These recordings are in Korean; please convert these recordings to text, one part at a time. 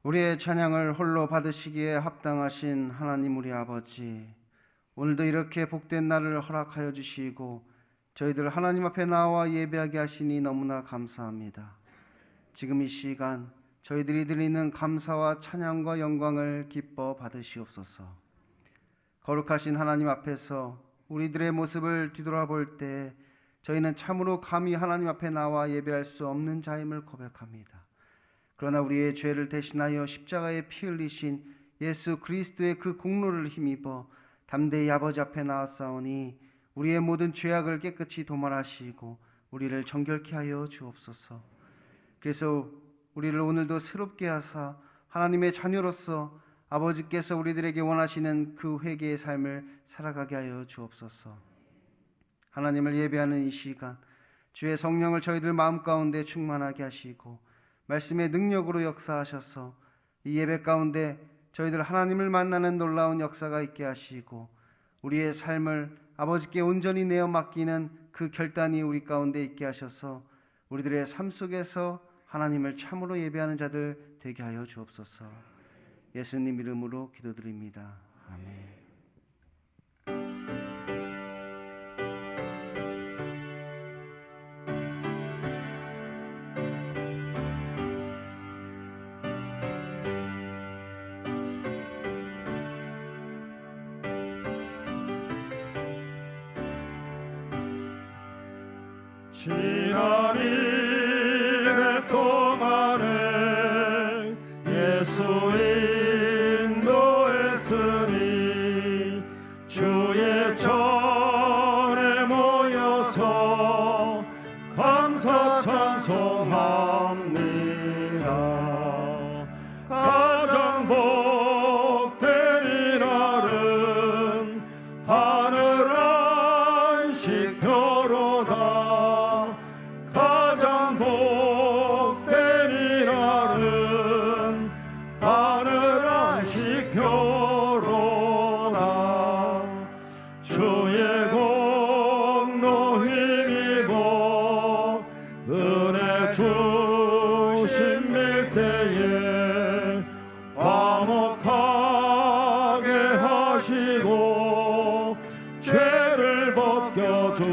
우리의 찬양을 홀로 받으시기에 합당하신 하나님 우리 아버지, 오늘도 이렇게 복된 날을 허락하여 주시고 저희들 하나님 앞에 나와 예배하게 하시니 너무나 감사합니다. 지금 이 시간 저희들이 드리는 감사와 찬양과 영광을 기뻐 받으시옵소서. 거룩하신 하나님 앞에서 우리들의 모습을 뒤돌아볼 때 저희는 참으로 감히 하나님 앞에 나와 예배할 수 없는 자임을 고백합니다. 그러나 우리의 죄를 대신하여 십자가에 피 흘리신 예수 그리스도의 그 공로를 힘입어 담대히 아버지 앞에 나아싸우니 우리의 모든 죄악을 깨끗이 도말하시고 우리를 정결케 하여 주옵소서. 그래서 우리를 오늘도 새롭게 하사 하나님의 자녀로서 아버지께서 우리들에게 원하시는 그 회개의 삶을 살아가게 하여 주옵소서. 하나님을 예배하는 이 시간 주의 성령을 저희들 마음 가운데 충만하게 하시고 말씀의 능력으로 역사하셔서 이 예배 가운데 저희들 하나님을 만나는 놀라운 역사가 있게 하시고 우리의 삶을 아버지께 온전히 내어 맡기는 그 결단이 우리 가운데 있게 하셔서 우리들의 삶 속에서 하나님을 참으로 예배하는 자들 되게 하여 주옵소서. 예수님 이름으로 기도드립니다. 아멘. 지난 일의 동안에 예수 인도했으니 주의 전에 모여서 감사 찬송합니다. 가장 복된 이날은 하늘 안식표로다. 가장 복된 이날은 하늘 안식표로다. 주의 공로 힘입어 은혜 주신 밀대에 화목하게 하시고 죄를 벗겨주소서.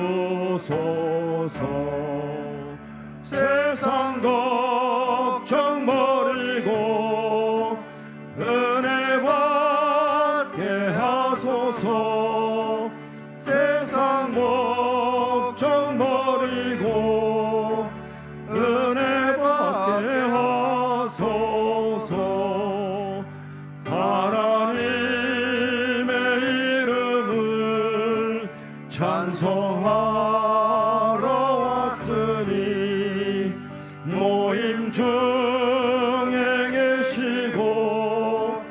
세상 걱정 버리고 은혜 받게 하소서. 세상 걱정 버리고 은혜 받게 하소서. 하나님의 이름을 찬송하러 왔으니 모임 중에 계시고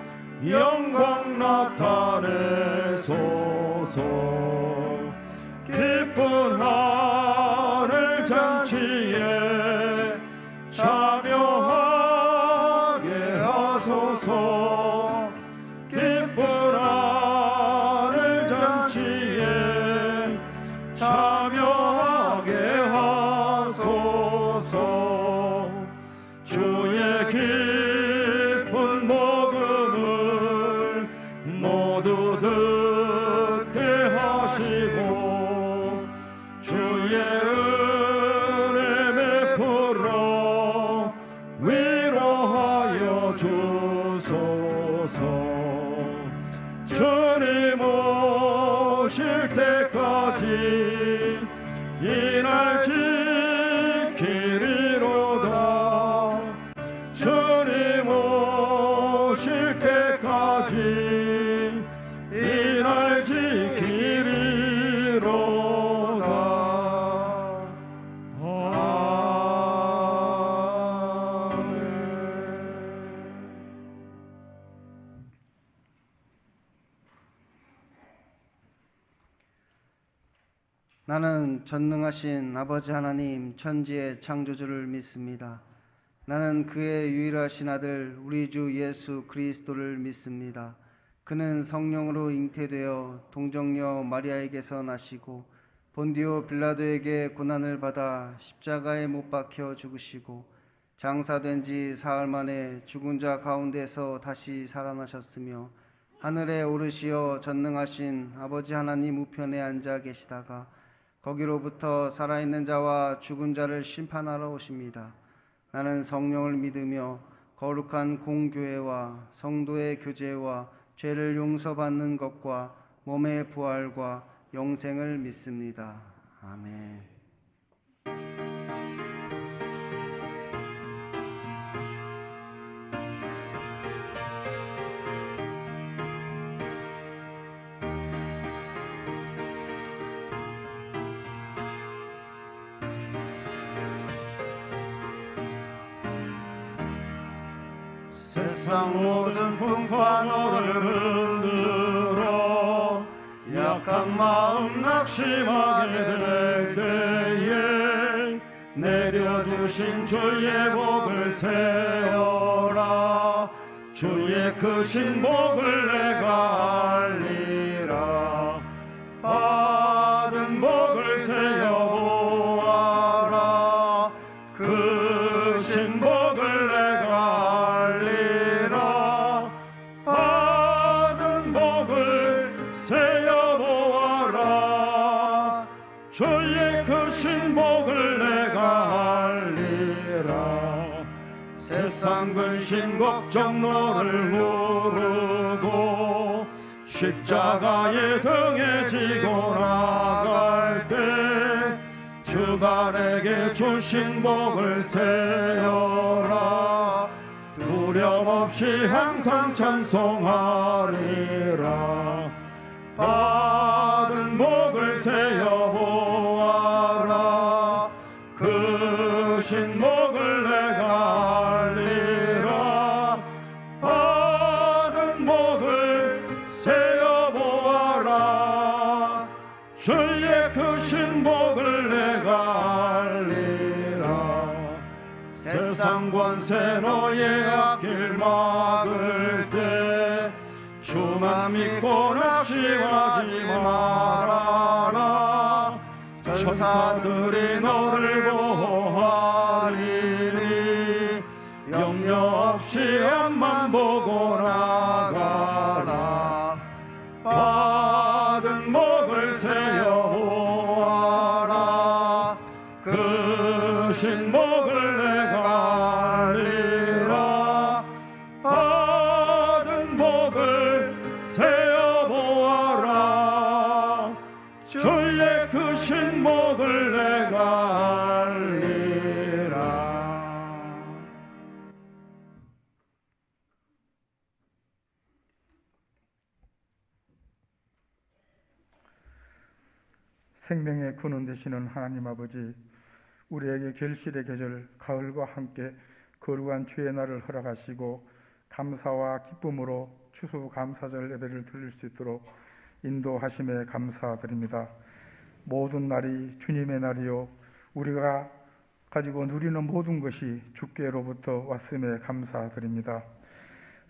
영광 나타내소서. 기쁜 하늘 잔치에 참여하게 하소서. 기쁜 하늘 잔치에 참여하게 하소서. 주의 깊은 복음을 모두 듣게 하시고 주의 은혜 베풀어 위로하여 주소서. 주님 오실 때까지 이 날 지키리로다. 주님 오실 때까지 이 날 지키리로다. 아멘. 나는 전능하신 아버지 하나님 천지의 창조주를 믿습니다. 나는 그의 유일하신 아들 우리 주 예수 그리스도를 믿습니다. 그는 성령으로 잉태되어 동정녀 마리아에게서 나시고 본디오 빌라도에게 고난을 받아 십자가에 못 박혀 죽으시고 장사된 지 사흘 만에 죽은 자 가운데서 다시 살아나셨으며 하늘에 오르시어 전능하신 아버지 하나님 우편에 앉아 계시다가 거기로부터 살아있는 자와 죽은 자를 심판하러 오십니다. 나는 성령을 믿으며 거룩한 공교회와 성도의 교제와 죄를 용서받는 것과 몸의 부활과 영생을 믿습니다. 아멘. 세상 모든 풍파 너를 흔들어 약한 마음 낙심하게 될 때에 내려주신 주의 복을 세워라. 주의 크신 복을 내가 알리라. 받은 복을 세어보아라. 크신 복을 내가 알리라. 받은 복을 세어보아라. 주의 크신 복을 내가 알리라. 세상 근심 걱정 너를 모르고 십자가에 등에 지고 나갈 때 주가 내게 주신 복을 세어라. 두려움 없이 항상 찬송하리라. 받은 복을 세어보아라. 크신 복을 내가 알리라. 받은 복을 세어보아라. 주의 크신 복을 내가 알리라. 세상 권세 너의 앞길 막을 때 주만 믿고 낙심하지 말아라. 천사들이 너를 보호하리니 염려 없이 앞만 보고 나가라. 받은 복을 세어보아라. 크신 복을 내가 알리라. 받은 복을 세어보아라. 주의 크신 복을 내가 알리라. 생명의 근원 되시는 하나님 아버지, 우리에게 결실의 계절 가을과 함께 거룩한 주의 날을 허락하시고 감사와 기쁨으로 추수감사절 예배를 드릴 수 있도록 인도하심에 감사드립니다. 모든 날이 주님의 날이요 우리가 가지고 누리는 모든 것이 주께로부터 왔음에 감사드립니다.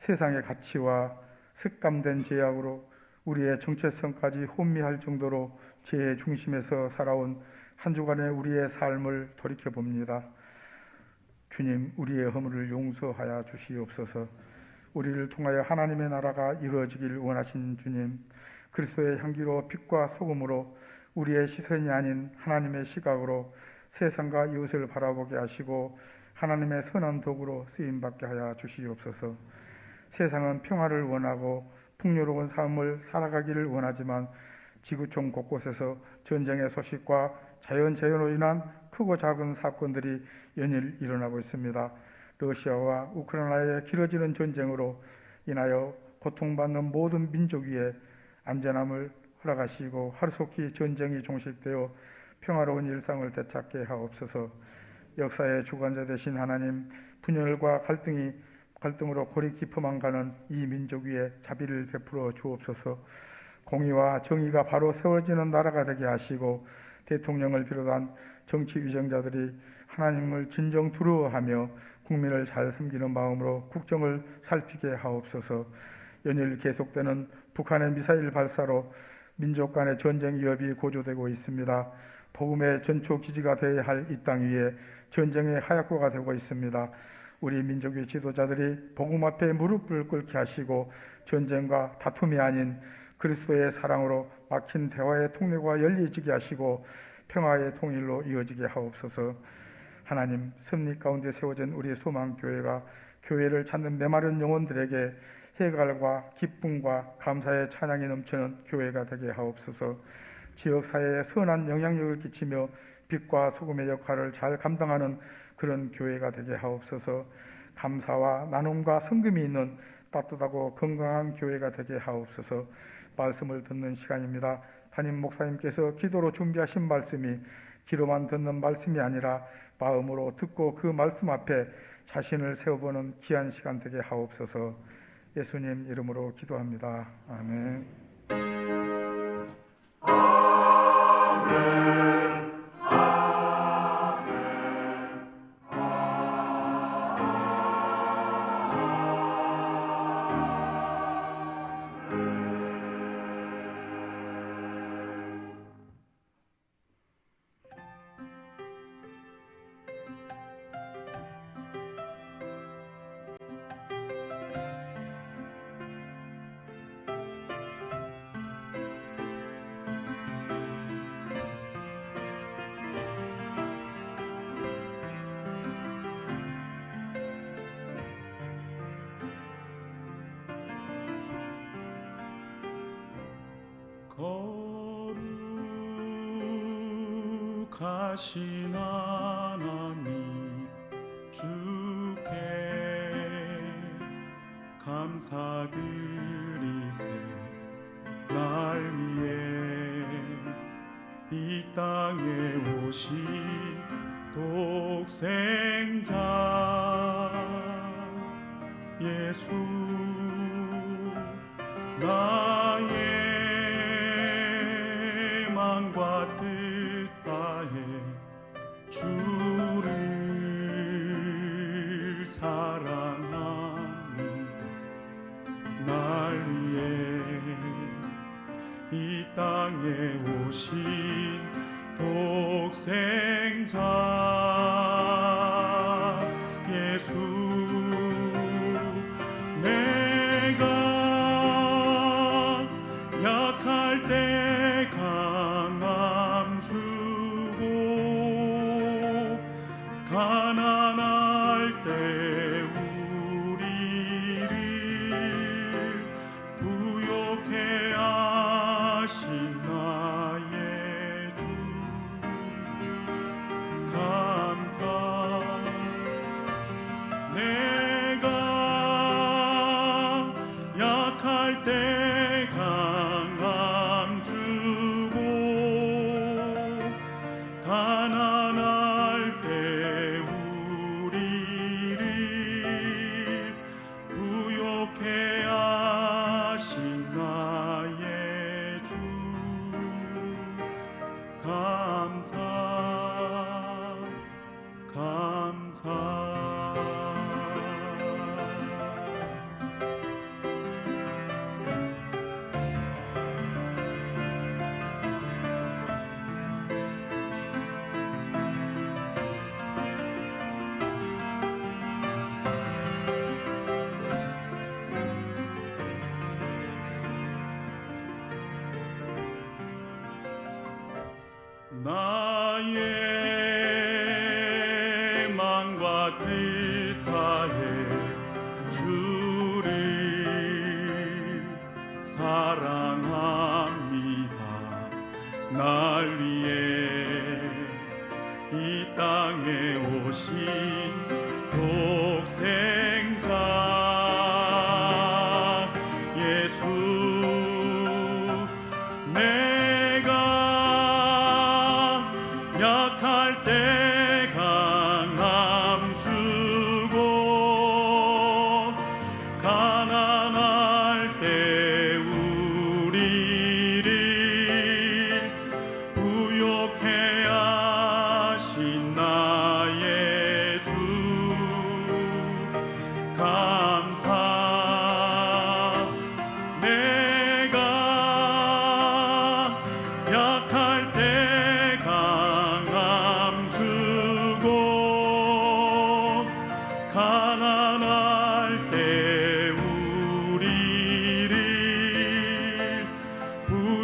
세상의 가치와 습감된 죄악으로 우리의 정체성까지 혼미할 정도로 죄의 중심에서 살아온 한 주간의 우리의 삶을 돌이켜봅니다. 주님, 우리의 허물을 용서하여 주시옵소서. 우리를 통하여 하나님의 나라가 이루어지길 원하신 주님, 그리스도의 향기로 빛과 소금으로 우리의 시선이 아닌 하나님의 시각으로 세상과 이웃을 바라보게 하시고 하나님의 선한 도구로 쓰임받게 하여 주시옵소서. 세상은 평화를 원하고 풍요로운 삶을 살아가기를 원하지만 지구촌 곳곳에서 전쟁의 소식과 자연재해로 인한 크고 작은 사건들이 연일 일어나고 있습니다. 러시아와 우크라이나의 길어지는 전쟁으로 인하여 고통받는 모든 민족 위에 안전함을 허락하시고 하루속히 전쟁이 종식되어 평화로운 일상을 되찾게 하옵소서. 역사의 주관자 되신 하나님, 분열과 갈등으로 골이 깊어만 가는 이 민족 위에 자비를 베풀어 주옵소서. 공의와 정의가 바로 세워지는 나라가 되게 하시고 대통령을 비롯한 정치 위정자들이 하나님을 진정 두려워하며 국민을 잘 섬기는 마음으로 국정을 살피게 하옵소서. 연일 계속되는 북한의 미사일 발사로 민족 간의 전쟁 위협이 고조되고 있습니다. 복음의 전초 기지가 되어야 할 이 땅 위에 전쟁의 하약고가 되고 있습니다. 우리 민족의 지도자들이 복음 앞에 무릎을 꿇게 하시고 전쟁과 다툼이 아닌 그리스도의 사랑으로 막힌 대화의 통로가 열리지게 하시고 평화의 통일로 이어지게 하옵소서. 하나님, 섭리 가운데 세워진 우리 소망교회가 교회를 찾는 메마른 영혼들에게 해갈과 기쁨과 감사의 찬양이 넘치는 교회가 되게 하옵소서. 지역사회에 선한 영향력을 끼치며 빛과 소금의 역할을 잘 감당하는 그런 교회가 되게 하옵소서. 감사와 나눔과 성금이 있는 따뜻하고 건강한 교회가 되게 하옵소서. 말씀을 듣는 시간입니다. 담임 목사님께서 기도로 준비하신 말씀이 귀로만 듣는 말씀이 아니라 마음으로 듣고 그 말씀 앞에 자신을 세워보는 귀한 시간 되게 하옵소서. 예수님 이름으로 기도합니다. 아멘. 거룩하신 하나님 주께 감사드리세. 날 위해 이 땅에 오신 독생자 예수 나의 마음과 뜻 다해 주를 사랑합니다. 날 위해 이 땅에 오신 독생자 예수 내가 약할 때 강함 주고 가난할 때 우리를 부욕해 하신 나의 주 감사. 내가 약할 때 강함 주고 가난할 때 우리를 부욕해 하신 나의 주 감사 감사. 나의 마음과 뜻 다해 주를 사랑합니다. 날 위해 이 땅에 오신 독생자 예수 내가 약할 때 강함 주고 가난할 때 우리를 부욕해 하신 나의 주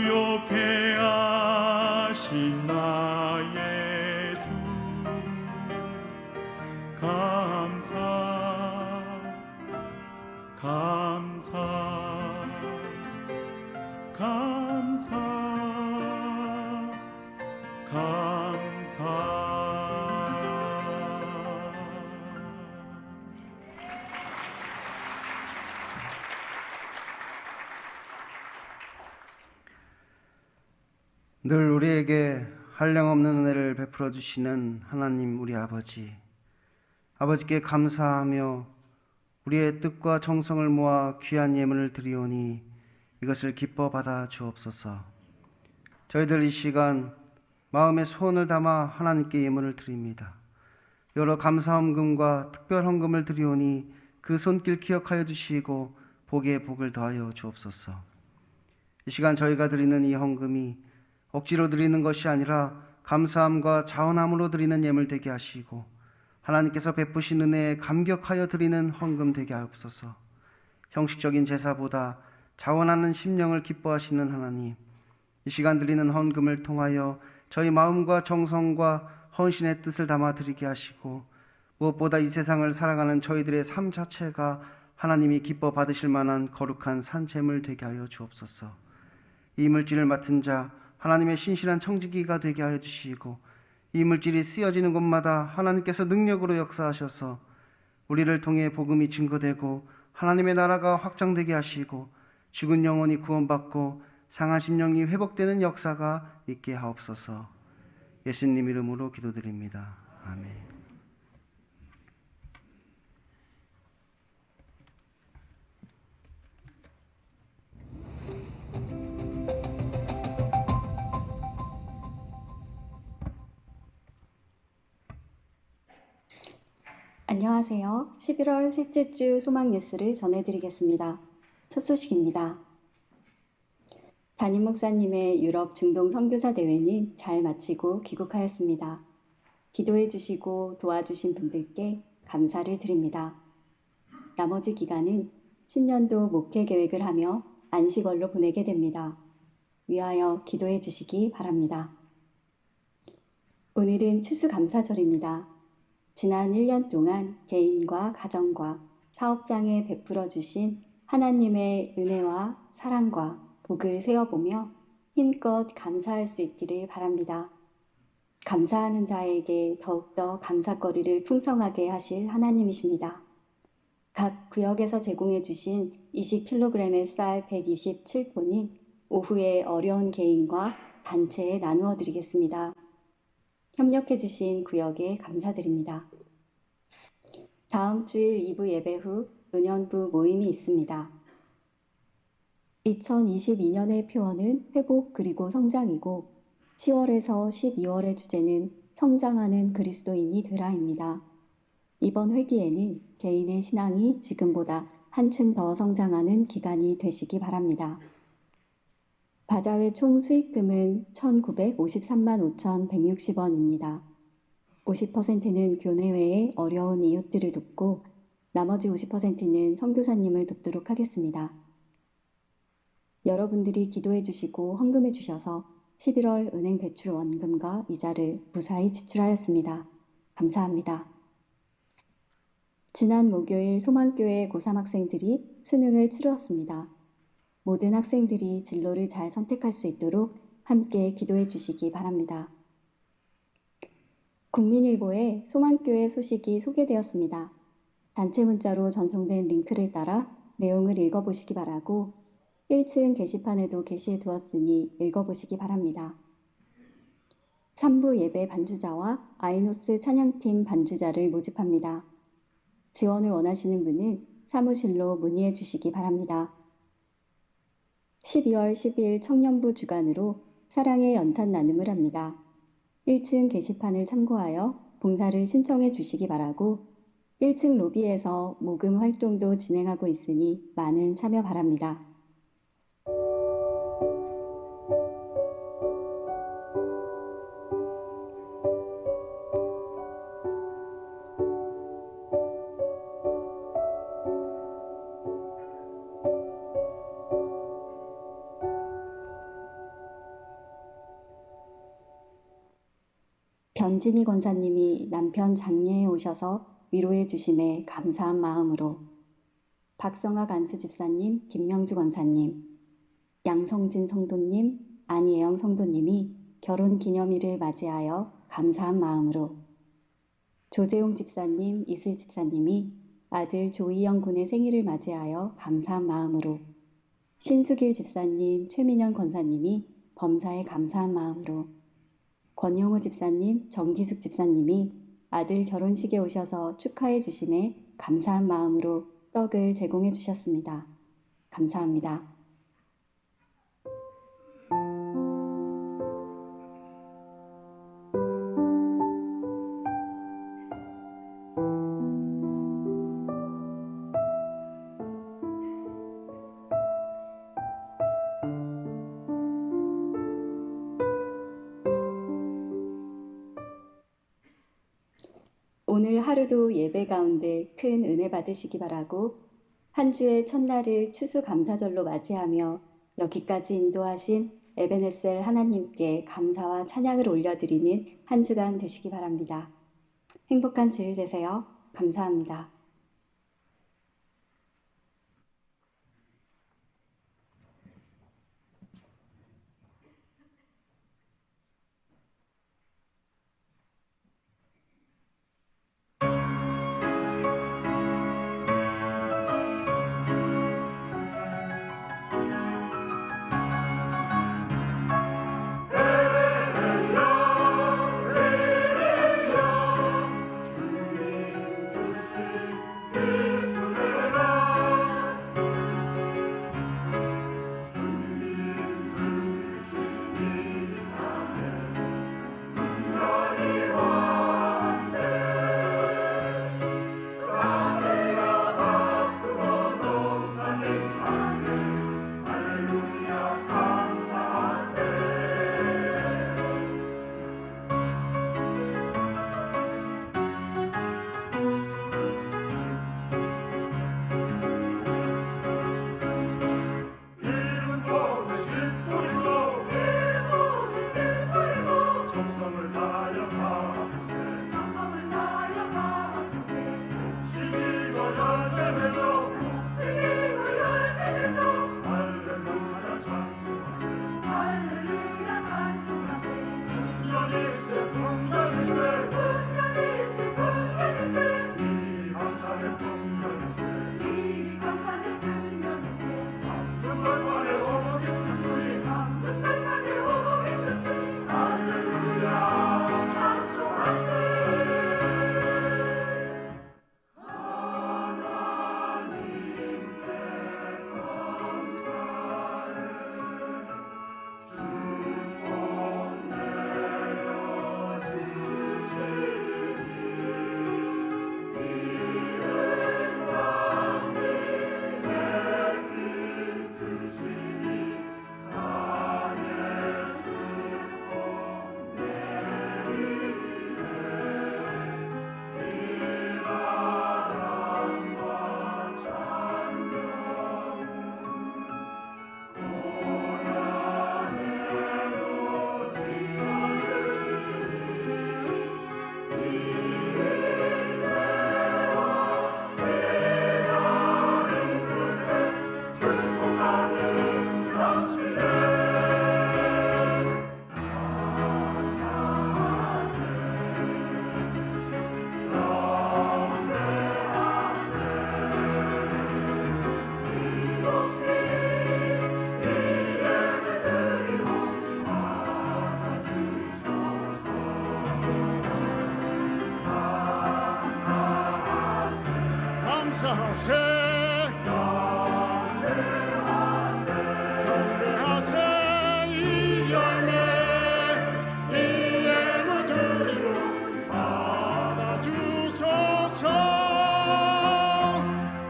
부욕해 하신 나의 주 감사 감사 감사 감사. 늘 우리에게 한량없는 은혜를 베풀어 주시는 하나님 우리 아버지, 아버지께 감사하며 우리의 뜻과 정성을 모아 귀한 예물을 드리오니 이것을 기뻐 받아 주옵소서. 저희들 이 시간 마음의 소원을 담아 하나님께 예물을 드립니다. 여러 감사 헌금과 특별 헌금을 드리오니 그 손길 기억하여 주시고 복에 복을 더하여 주옵소서. 이 시간 저희가 드리는 이 헌금이 억지로 드리는 것이 아니라 감사함과 자원함으로 드리는 예물 되게 하시고 하나님께서 베푸신 은혜에 감격하여 드리는 헌금 되게 하옵소서. 형식적인 제사보다 자원하는 심령을 기뻐하시는 하나님, 이 시간 드리는 헌금을 통하여 저희 마음과 정성과 헌신의 뜻을 담아 드리게 하시고 무엇보다 이 세상을 살아가는 저희들의 삶 자체가 하나님이 기뻐 받으실 만한 거룩한 산재물 되게 하여 주옵소서. 이 물질을 맡은 자 하나님의 신실한 청지기가 되게 하여 주시고 이 물질이 쓰여지는 곳마다 하나님께서 능력으로 역사하셔서 우리를 통해 복음이 증거되고 하나님의 나라가 확장되게 하시고 죽은 영혼이 구원받고 상한 심령이 회복되는 역사가 있게 하옵소서. 예수님 이름으로 기도드립니다. 아멘. 안녕하세요. 11월 셋째 주 소망 뉴스를 전해드리겠습니다. 첫 소식입니다. 담임 목사님의 유럽 중동 선교사 대회는 잘 마치고 귀국하였습니다. 기도해 주시고 도와주신 분들께 감사를 드립니다. 나머지 기간은 신년도 목회 계획을 하며 안식월로 보내게 됩니다. 위하여 기도해 주시기 바랍니다. 오늘은 추수감사절입니다. 지난 1년 동안 개인과 가정과 사업장에 베풀어 주신 하나님의 은혜와 사랑과 복을 세어보며 힘껏 감사할 수 있기를 바랍니다. 감사하는 자에게 더욱더 감사거리를 풍성하게 하실 하나님이십니다. 각 구역에서 제공해 주신 20kg의 쌀 127톤이 오후에 어려운 개인과 단체에 나누어 드리겠습니다. 협력해 주신 구역에 감사드립니다. 다음 주일 2부 예배 후 노년부 모임이 있습니다. 2022년의 표어는 회복 그리고 성장이고 10월에서 12월의 주제는 성장하는 그리스도인이 되라입니다. 이번 회기에는 개인의 신앙이 지금보다 한층 더 성장하는 기간이 되시기 바랍니다. 바자회 총 수익금은 1,953만 5,160원입니다. 50%는 교내외의 어려운 이웃들을 돕고 나머지 50%는 선교사님을 돕도록 하겠습니다. 여러분들이 기도해 주시고 헌금해 주셔서 11월 은행 대출 원금과 이자를 무사히 지출하였습니다. 감사합니다. 지난 목요일 소망교회 고3 학생들이 수능을 치루었습니다. 모든 학생들이 진로를 잘 선택할 수 있도록 함께 기도해 주시기 바랍니다. 국민일보에 소망교회 소식이 소개되었습니다. 단체 문자로 전송된 링크를 따라 내용을 읽어보시기 바라고 1층 게시판에도 게시해 두었으니 읽어보시기 바랍니다. 3부 예배 반주자와 아이노스 찬양팀 반주자를 모집합니다. 지원을 원하시는 분은 사무실로 문의해 주시기 바랍니다. 12월 10일 청년부 주간으로 사랑의 연탄 나눔을 합니다. 1층 게시판을 참고하여 봉사를 신청해 주시기 바라고 1층 로비에서 모금 활동도 진행하고 있으니 많은 참여 바랍니다. 변진희 권사님이 남편 장례에 오셔서 위로해 주심에 감사한 마음으로, 박성학 안수 집사님, 김명주 권사님, 양성진 성도님, 안예영 성도님이 결혼 기념일을 맞이하여 감사한 마음으로, 조재용 집사님, 이슬 집사님이 아들 조이영 군의 생일을 맞이하여 감사한 마음으로, 신수길 집사님, 최민현 권사님이 범사에 감사한 마음으로, 권영호 집사님, 정기숙 집사님이 아들 결혼식에 오셔서 축하해 주심에 감사한 마음으로 떡을 제공해 주셨습니다. 감사합니다. 오늘 하루도 예배 가운데 큰 은혜 받으시기 바라고, 한 주의 첫날을 추수감사절로 맞이하며 여기까지 인도하신 에베네셀 하나님께 감사와 찬양을 올려드리는 한 주간 되시기 바랍니다. 행복한 주일 되세요. 감사합니다. 경배하세 이 열매 이 예물 드리고 받아주소서.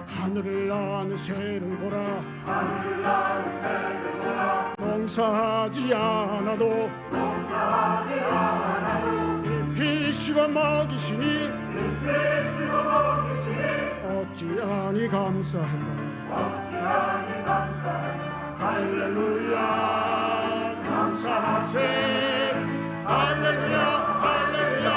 하늘을 나는 새를 보라 농사하지 않아도 입히시고 먹이시니 어찌하니 감사한가. 할렐루야 감사하세. 할렐루야 할렐루야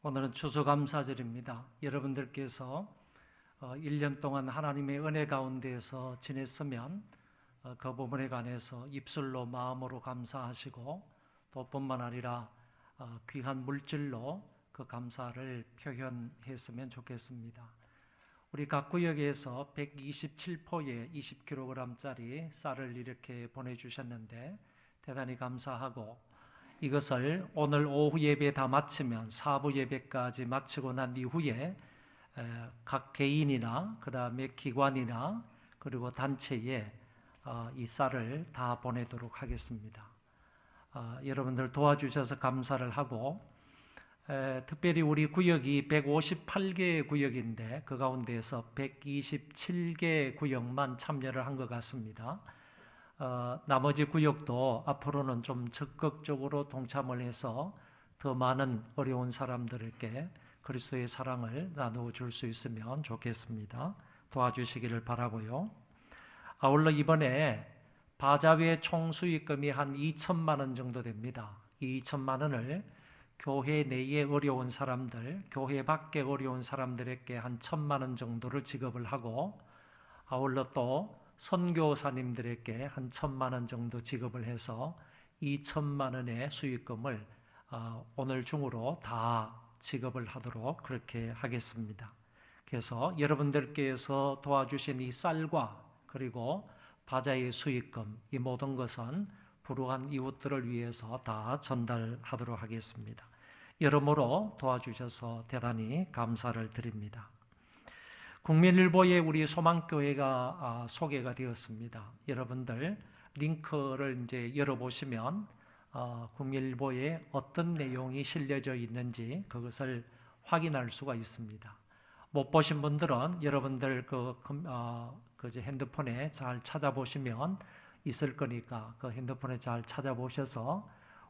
오늘은 추수감사절입니다. 여러분들께서 1년 동안 하나님의 은혜 가운데에서 지냈으면 그 부분에 관해서 입술로 마음으로 감사하시고 또 뿐만 아니라 귀한 물질로 그 감사를 표현했으면 좋겠습니다. 우리 각 구역에서 127포에 20kg짜리 쌀을 이렇게 보내주셨는데 대단히 감사하고, 이것을 오늘 오후 예배 다 마치면 4부 예배까지 마치고 난 이후에 각 개인이나 그 다음에 기관이나 그리고 단체에 이 쌀을 다 보내도록 하겠습니다. 여러분들 도와주셔서 감사를 하고, 특별히 우리 구역이 158개 구역인데 그 가운데에서 127개 구역만 참여를 한 것 같습니다. 나머지 구역도 앞으로는 좀 적극적으로 동참을 해서 더 많은 어려운 사람들에게 그리스도의 사랑을 나누어 줄 수 있으면 좋겠습니다. 도와주시기를 바라고요. 아울러 이번에 바자회 총 수익금이 한 2천만 원 정도 됩니다. 이 2천만 원을 교회 내에 어려운 사람들, 교회 밖에 어려운 사람들에게 한 1,000만 원 정도를 지급을 하고, 아울러 또 선교사님들에게 한 1,000만 원 정도 지급을 해서 2천만 원의 수익금을 오늘 중으로 다 지급을 하도록 그렇게 하겠습니다. 그래서 여러분들께서 도와주신 이 쌀과 그리고 바자의 수익금, 이 모든 것은 불우한 이웃들을 위해서 다 전달하도록 하겠습니다. 여러모로 도와주셔서 대단히 감사를 드립니다. 국민일보에 우리 소망교회가 소개가 되었습니다. 여러분들 링크를 이제 열어보시면 국민일보에 어떤 내용이 실려져 있는지 그것을 확인할 수가 있습니다. 못 보신 분들은 여러분들 그 핸드폰에 잘 찾아보시면 있을 거니까 그 핸드폰에 잘 찾아보셔서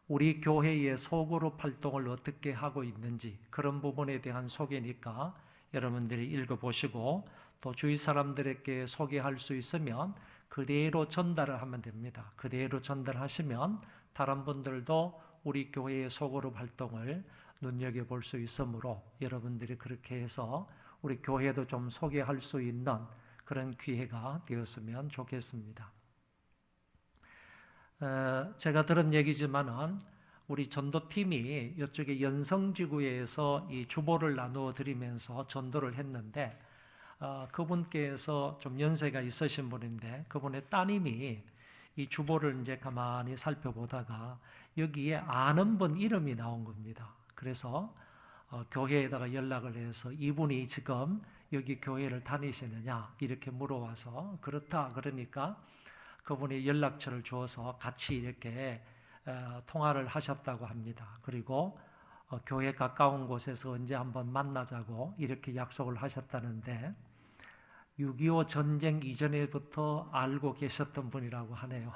우리 교회의 소그룹 활동을 어떻게 하고 있는지 그런 부분에 대한 소개니까 여러분들이 읽어보시고 또 주위 사람들에게 소개할 수 있으면 그대로 전달을 하면 됩니다. 그대로 전달하시면 다른 분들도 우리 교회의 소그룹 활동을 눈여겨볼 수 있으므로 여러분들이 그렇게 해서 우리 교회도 좀 소개할 수 있는 그런 기회가 되었으면 좋겠습니다. 제가 들은 얘기지만은 우리 전도팀이 이쪽에 연성지구에서 이 주보를 나누어 드리면서 전도를 했는데 그분께서 좀 연세가 있으신 분인데 그분의 따님이 이 주보를 이제 가만히 살펴보다가 여기에 아는 분 이름이 나온 겁니다. 그래서 교회에다가 연락을 해서 이분이 지금 여기 교회를 다니시느냐 이렇게 물어와서 그렇다 그러니까 그분이 연락처를 주어서 같이 이렇게 통화를 하셨다고 합니다. 그리고 교회 가까운 곳에서 언제 한번 만나자고 이렇게 약속을 하셨다는데 6.25 전쟁 이전에부터 알고 계셨던 분이라고 하네요.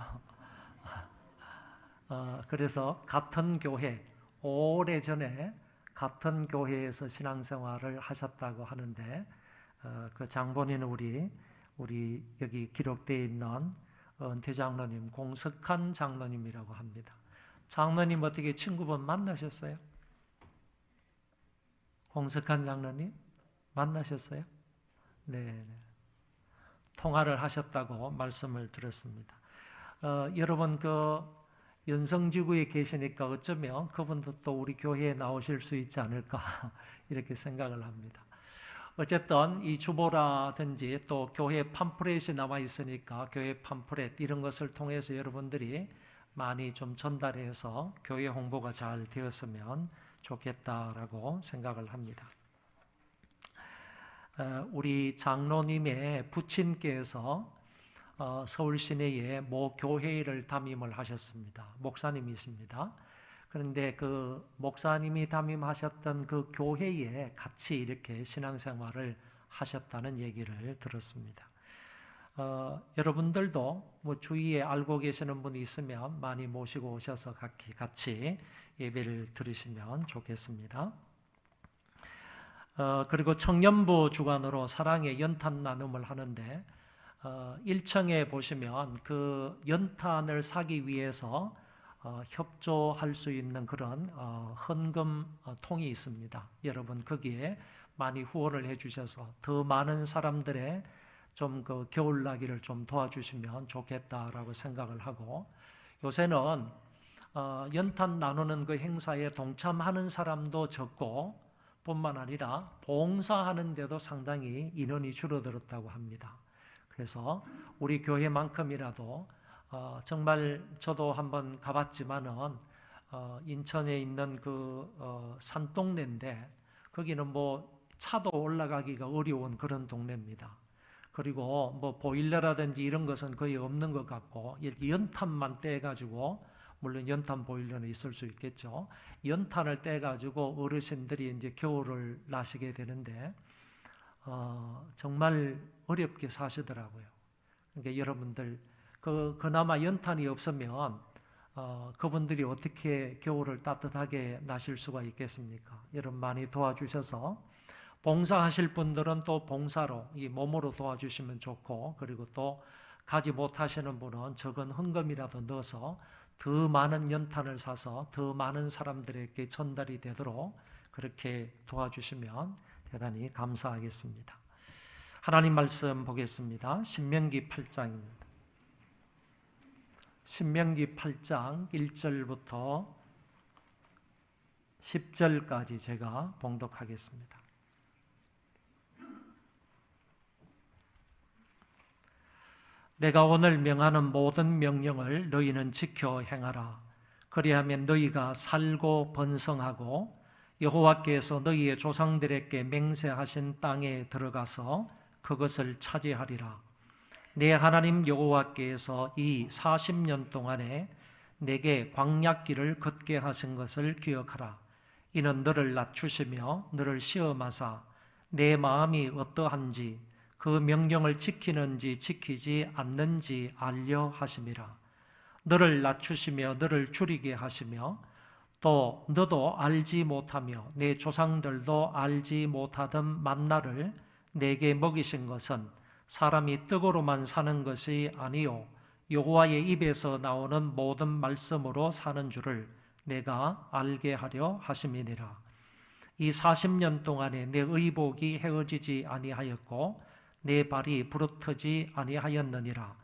그래서 같은 교회, 오래전에 같은 교회에서 신앙생활을 하셨다고 하는데 그 장본인은 우리 여기 기록되어 있는 은퇴 장로님, 공석한 장로님이라고 합니다. 장로님 어떻게 친구분 만나셨어요? 공석한 장로님 만나셨어요? 네, 통화를 하셨다고 말씀을 들었습니다. 여러분 그 연성지구에 계시니까 어쩌면 그분도 또 우리 교회에 나오실 수 있지 않을까 이렇게 생각을 합니다. 어쨌든 이 주보라든지 또 교회 팜프렛이 나와 있으니까 교회 팜프렛 이런 것을 통해서 여러분들이 많이 좀 전달해서 교회 홍보가 잘 되었으면 좋겠다라고 생각을 합니다. 우리 장로님의 부친께서 서울 시내에 모 교회를 담임을 하셨습니다. 목사님이십니다. 그런데 그 목사님이 담임하셨던 그 교회에 같이 이렇게 신앙생활을 하셨다는 얘기를 들었습니다. 여러분들도 뭐 주위에 알고 계시는 분이 있으면 많이 모시고 오셔서 같이 예배를 드리시면 좋겠습니다. 그리고 청년부 주관으로 사랑의 연탄 나눔을 하는데 1층에 보시면 그 연탄을 사기 위해서 협조할 수 있는 그런 헌금 통이 있습니다. 여러분 거기에 많이 후원을 해주셔서 더 많은 사람들의 좀 그 겨울나기를 좀 도와주시면 좋겠다라고 생각을 하고, 요새는 연탄 나누는 그 행사에 동참하는 사람도 적고 뿐만 아니라 봉사하는 데도 상당히 인원이 줄어들었다고 합니다. 그래서 우리 교회만큼이라도 정말 저도 한번 가봤지만은 인천에 있는 그 산동네인데 거기는 뭐 차도 올라가기가 어려운 그런 동네입니다. 그리고 뭐 보일러라든지 이런 것은 거의 없는 것 같고, 이렇게 연탄만 떼가지고, 물론 연탄 보일러는 있을 수 있겠죠. 연탄을 떼가지고 어르신들이 이제 겨울을 나시게 되는데 정말 어렵게 사시더라고요. 그러니까 여러분들 그나마 연탄이 없으면 그분들이 어떻게 겨울을 따뜻하게 나실 수가 있겠습니까? 여러분 많이 도와주셔서, 봉사하실 분들은 또 봉사로 이 몸으로 도와주시면 좋고, 그리고 또 가지 못하시는 분은 적은 헌금이라도 넣어서 더 많은 연탄을 사서 더 많은 사람들에게 전달이 되도록 그렇게 도와주시면 대단히 감사하겠습니다. 하나님 말씀 보겠습니다. 신명기 8장입니다. 신명기 8장 1절부터 10절까지 제가 봉독하겠습니다. 내가 오늘 명하는 모든 명령을 너희는 지켜 행하라. 그리하면 너희가 살고 번성하고 여호와께서 너희의 조상들에게 맹세하신 땅에 들어가서 그것을 차지하리라. 내 하나님 여호와께서 이 40년 동안에 내게 광야길을 걷게 하신 것을 기억하라. 이는 너를 낮추시며 너를 시험하사 내 마음이 어떠한지 그 명령을 지키는지 지키지 않는지 알려 하심이라. 너를 낮추시며 너를 줄이게 하시며 또 너도 알지 못하며 내 조상들도 알지 못하던 만나를 내게 먹이신 것은 사람이 떡으로만 사는 것이 아니요 여호와의 입에서 나오는 모든 말씀으로 사는 줄을 내가 알게 하려 하심이니라. 이 40년 동안에 내 의복이 헤어지지 아니하였고 내 발이 부르트지 아니하였느니라.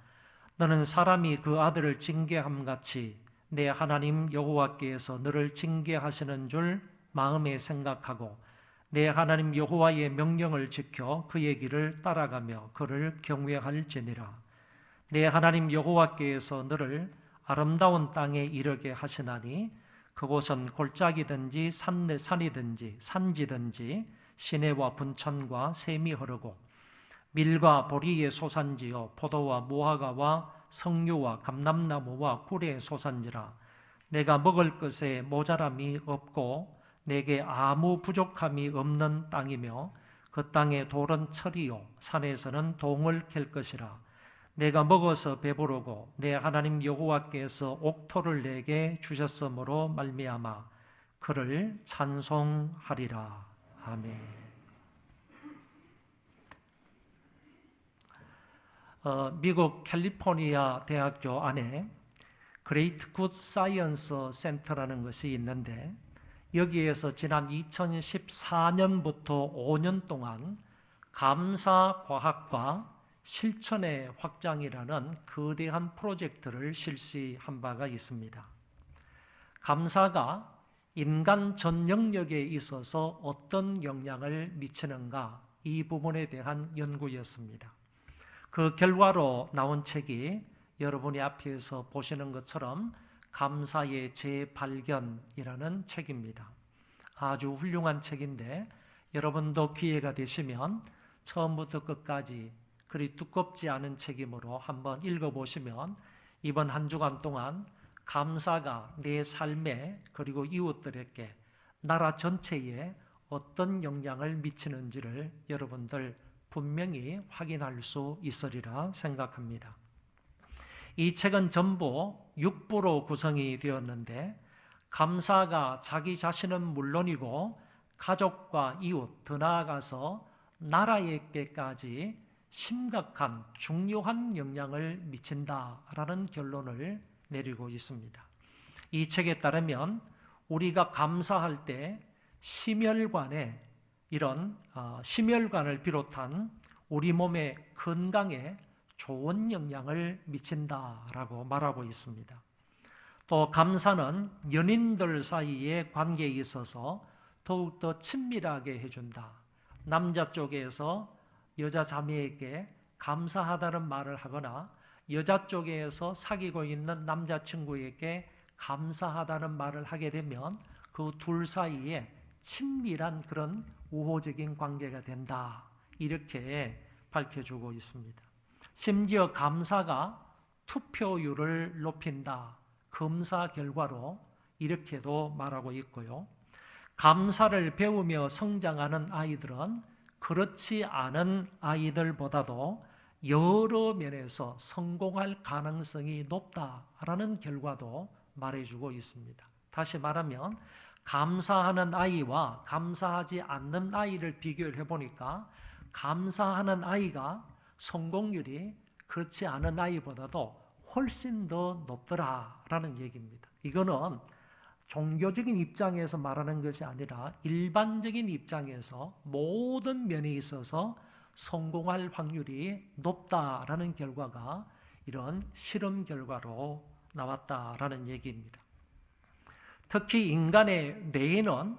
너는 사람이 그 아들을 징계함같이 내 하나님 여호와께서 너를 징계하시는 줄 마음에 생각하고 내 하나님 여호와의 명령을 지켜 그의 길을 따라가며 그를 경외할지니라. 내 하나님 여호와께서 너를 아름다운 땅에 이르게 하시나니 그곳은 골짜기든지 산이든지 산지든지 시내와 분천과 샘이 흐르고 밀과 보리의 소산지요 포도와 무화과와 석류와 감람나무와 꿀의 소산지라. 내가 먹을 것에 모자람이 없고 내게 아무 부족함이 없는 땅이며 그 땅의 돌은 철이요 산에서는 동을 캘 것이라. 내가 먹어서 배부르고 내 하나님 여호와께서 옥토를 내게 주셨으므로 말미암아 그를 찬송하리라. 아멘. 미국 캘리포니아 대학교 안에 그레이트 굿 사이언스 센터라는 것이 있는데 여기에서 지난 2014년부터 5년 동안 감사과학과 실천의 확장이라는 거대한 프로젝트를 실시한 바가 있습니다. 감사가 인간 전 영역에 있어서 어떤 영향을 미치는가, 이 부분에 대한 연구였습니다. 그 결과로 나온 책이 여러분이 앞에서 보시는 것처럼 감사의 재발견이라는 책입니다. 아주 훌륭한 책인데 여러분도 기회가 되시면 처음부터 끝까지 그리 두껍지 않은 책이므로 한번 읽어보시면 이번 한 주간 동안 감사가 내 삶에 그리고 이웃들에게 나라 전체에 어떤 영향을 미치는지를 여러분들 분명히 확인할 수 있으리라 생각합니다. 이 책은 전부 6부로 구성이 되었는데 감사가 자기 자신은 물론이고 가족과 이웃, 더 나아가서 나라에게까지 심각한 중요한 영향을 미친다라는 결론을 내리고 있습니다. 이 책에 따르면 우리가 감사할 때 심혈관에 이런 심혈관을 비롯한 우리 몸의 건강에 좋은 영향을 미친다라고 말하고 있습니다. 또 감사는 연인들 사이의 관계에 있어서 더욱더 친밀하게 해준다. 남자 쪽에서 여자 자매에게 감사하다는 말을 하거나 여자 쪽에서 사귀고 있는 남자친구에게 감사하다는 말을 하게 되면 그 둘 사이에 친밀한 그런 우호적인 관계가 된다. 이렇게 밝혀주고 있습니다. 심지어 감사가 투표율을 높인다. 검사 결과로 이렇게도 말하고 있고요. 감사를 배우며 성장하는 아이들은 그렇지 않은 아이들보다도 여러 면에서 성공할 가능성이 높다라는 결과도 말해주고 있습니다. 다시 말하면 감사하는 아이와 감사하지 않는 아이를 비교해 보니까 감사하는 아이가 성공률이 그렇지 않은 아이보다도 훨씬 더 높더라라는 얘기입니다. 이거는 종교적인 입장에서 말하는 것이 아니라 일반적인 입장에서 모든 면에 있어서 성공할 확률이 높다라는 결과가 이런 실험 결과로 나왔다라는 얘기입니다. 특히 인간의 뇌에는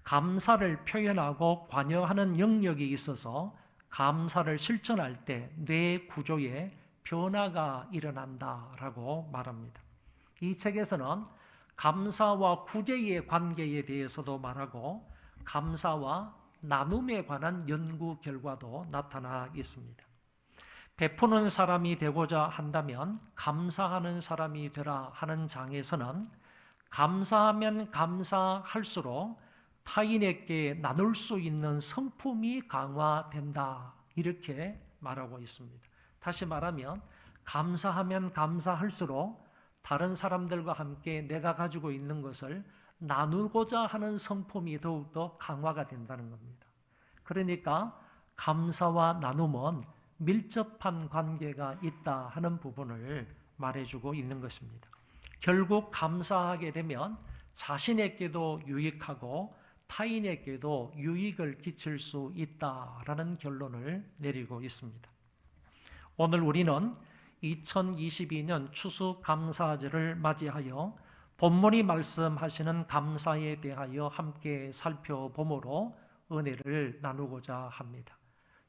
감사를 표현하고 관여하는 영역이 있어서 감사를 실천할 때 뇌 구조에 변화가 일어난다라고 말합니다. 이 책에서는 감사와 구제의 관계에 대해서도 말하고 감사와 나눔에 관한 연구 결과도 나타나 있습니다. 베푸는 사람이 되고자 한다면 감사하는 사람이 되라 하는 장에서는 감사하면 감사할수록 타인에게 나눌 수 있는 성품이 강화된다. 이렇게 말하고 있습니다. 다시 말하면 감사하면 감사할수록 다른 사람들과 함께 내가 가지고 있는 것을 나누고자 하는 성품이 더욱더 강화가 된다는 겁니다. 그러니까 감사와 나눔은 밀접한 관계가 있다 하는 부분을 말해주고 있는 것입니다. 결국 감사하게 되면 자신에게도 유익하고 타인에게도 유익을 끼칠 수 있다라는 결론을 내리고 있습니다. 오늘 우리는 2022년 추수감사절을 맞이하여 본문이 말씀하시는 감사에 대하여 함께 살펴보므로 은혜를 나누고자 합니다.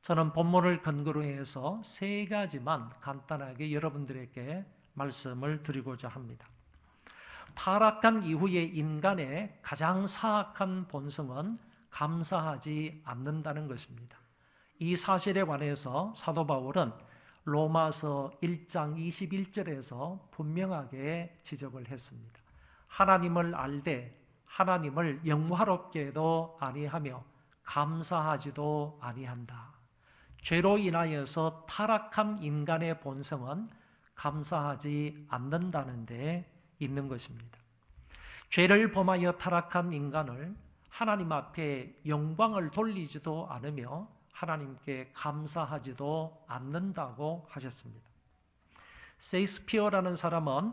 저는 본문을 근거로 해서 세 가지만 간단하게 여러분들에게 말씀을 드리고자 합니다. 타락한 이후의 인간의 가장 사악한 본성은 감사하지 않는다는 것입니다. 이 사실에 관해서 사도 바울은 로마서 1장 21절에서 분명하게 지적을 했습니다. 하나님을 알되 하나님을 영화롭게도 아니하며 감사하지도 아니한다. 죄로 인하여서 타락한 인간의 본성은 감사하지 않는다는 데 있는 것입니다. 죄를 범하여 타락한 인간을 하나님 앞에 영광을 돌리지도 않으며 하나님께 감사하지도 않는다고 하셨습니다. 셰익스피어라는 사람은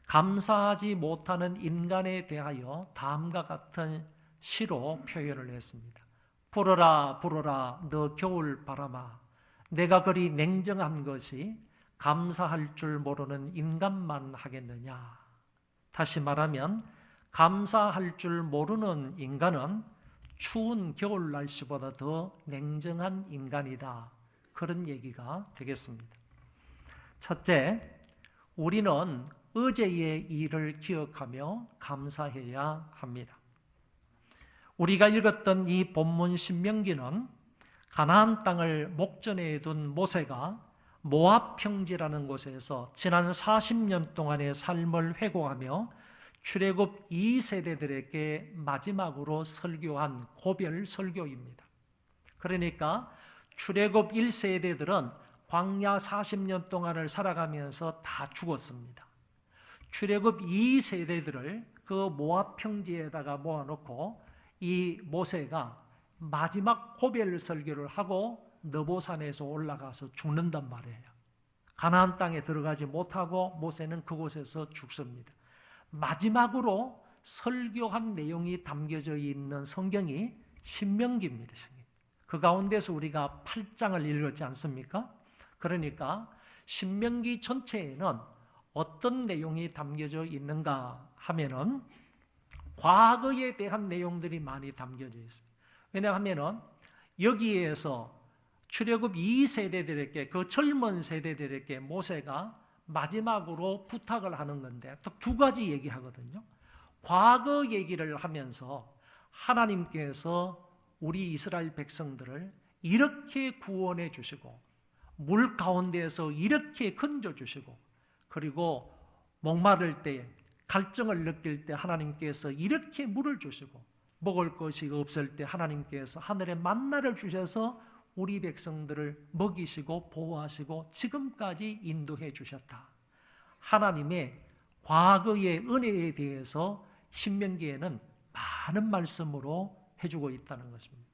감사하지 못하는 인간에 대하여 다음과 같은 시로 표현을 했습니다. 불어라 불어라 너 겨울 바람아, 내가 그리 냉정한 것이 감사할 줄 모르는 인간만 하겠느냐. 다시 말하면 감사할 줄 모르는 인간은 추운 겨울 날씨보다 더 냉정한 인간이다. 그런 얘기가 되겠습니다. 첫째, 우리는 어제의 일을 기억하며 감사해야 합니다. 우리가 읽었던 이 본문 신명기는 가나안 땅을 목전에 둔 모세가 모압 평지라는 곳에서 지난 40년 동안의 삶을 회고하며 출애굽 2세대들에게 마지막으로 설교한 고별 설교입니다. 그러니까 출애굽 1세대들은 광야 40년 동안을 살아가면서 다 죽었습니다. 출애굽 2세대들을 그 모압 평지에다가 모아놓고 이 모세가 마지막 고별 설교를 하고 느보산에서 올라가서 죽는단 말이에요. 가나안 땅에 들어가지 못하고 모세는 그곳에서 죽습니다. 마지막으로 설교한 내용이 담겨져 있는 성경이 신명기입니다. 그 가운데서 우리가 8장을 읽었지 않습니까? 그러니까 신명기 전체에는 어떤 내용이 담겨져 있는가 하면은 과거에 대한 내용들이 많이 담겨져 있어요. 왜냐하면은 여기에서 출애굽 2세대들에게, 그 젊은 세대들에게 모세가 마지막으로 부탁을 하는 건데 또 두 가지 얘기하거든요. 과거 얘기를 하면서 하나님께서 우리 이스라엘 백성들을 이렇게 구원해 주시고 물 가운데에서 이렇게 건져 주시고, 그리고 목마를 때, 갈증을 느낄 때 하나님께서 이렇게 물을 주시고, 먹을 것이 없을 때 하나님께서 하늘의 만나를 주셔서 우리 백성들을 먹이시고 보호하시고 지금까지 인도해 주셨다. 하나님의 과거의 은혜에 대해서 신명기에는 많은 말씀으로 해주고 있다는 것입니다.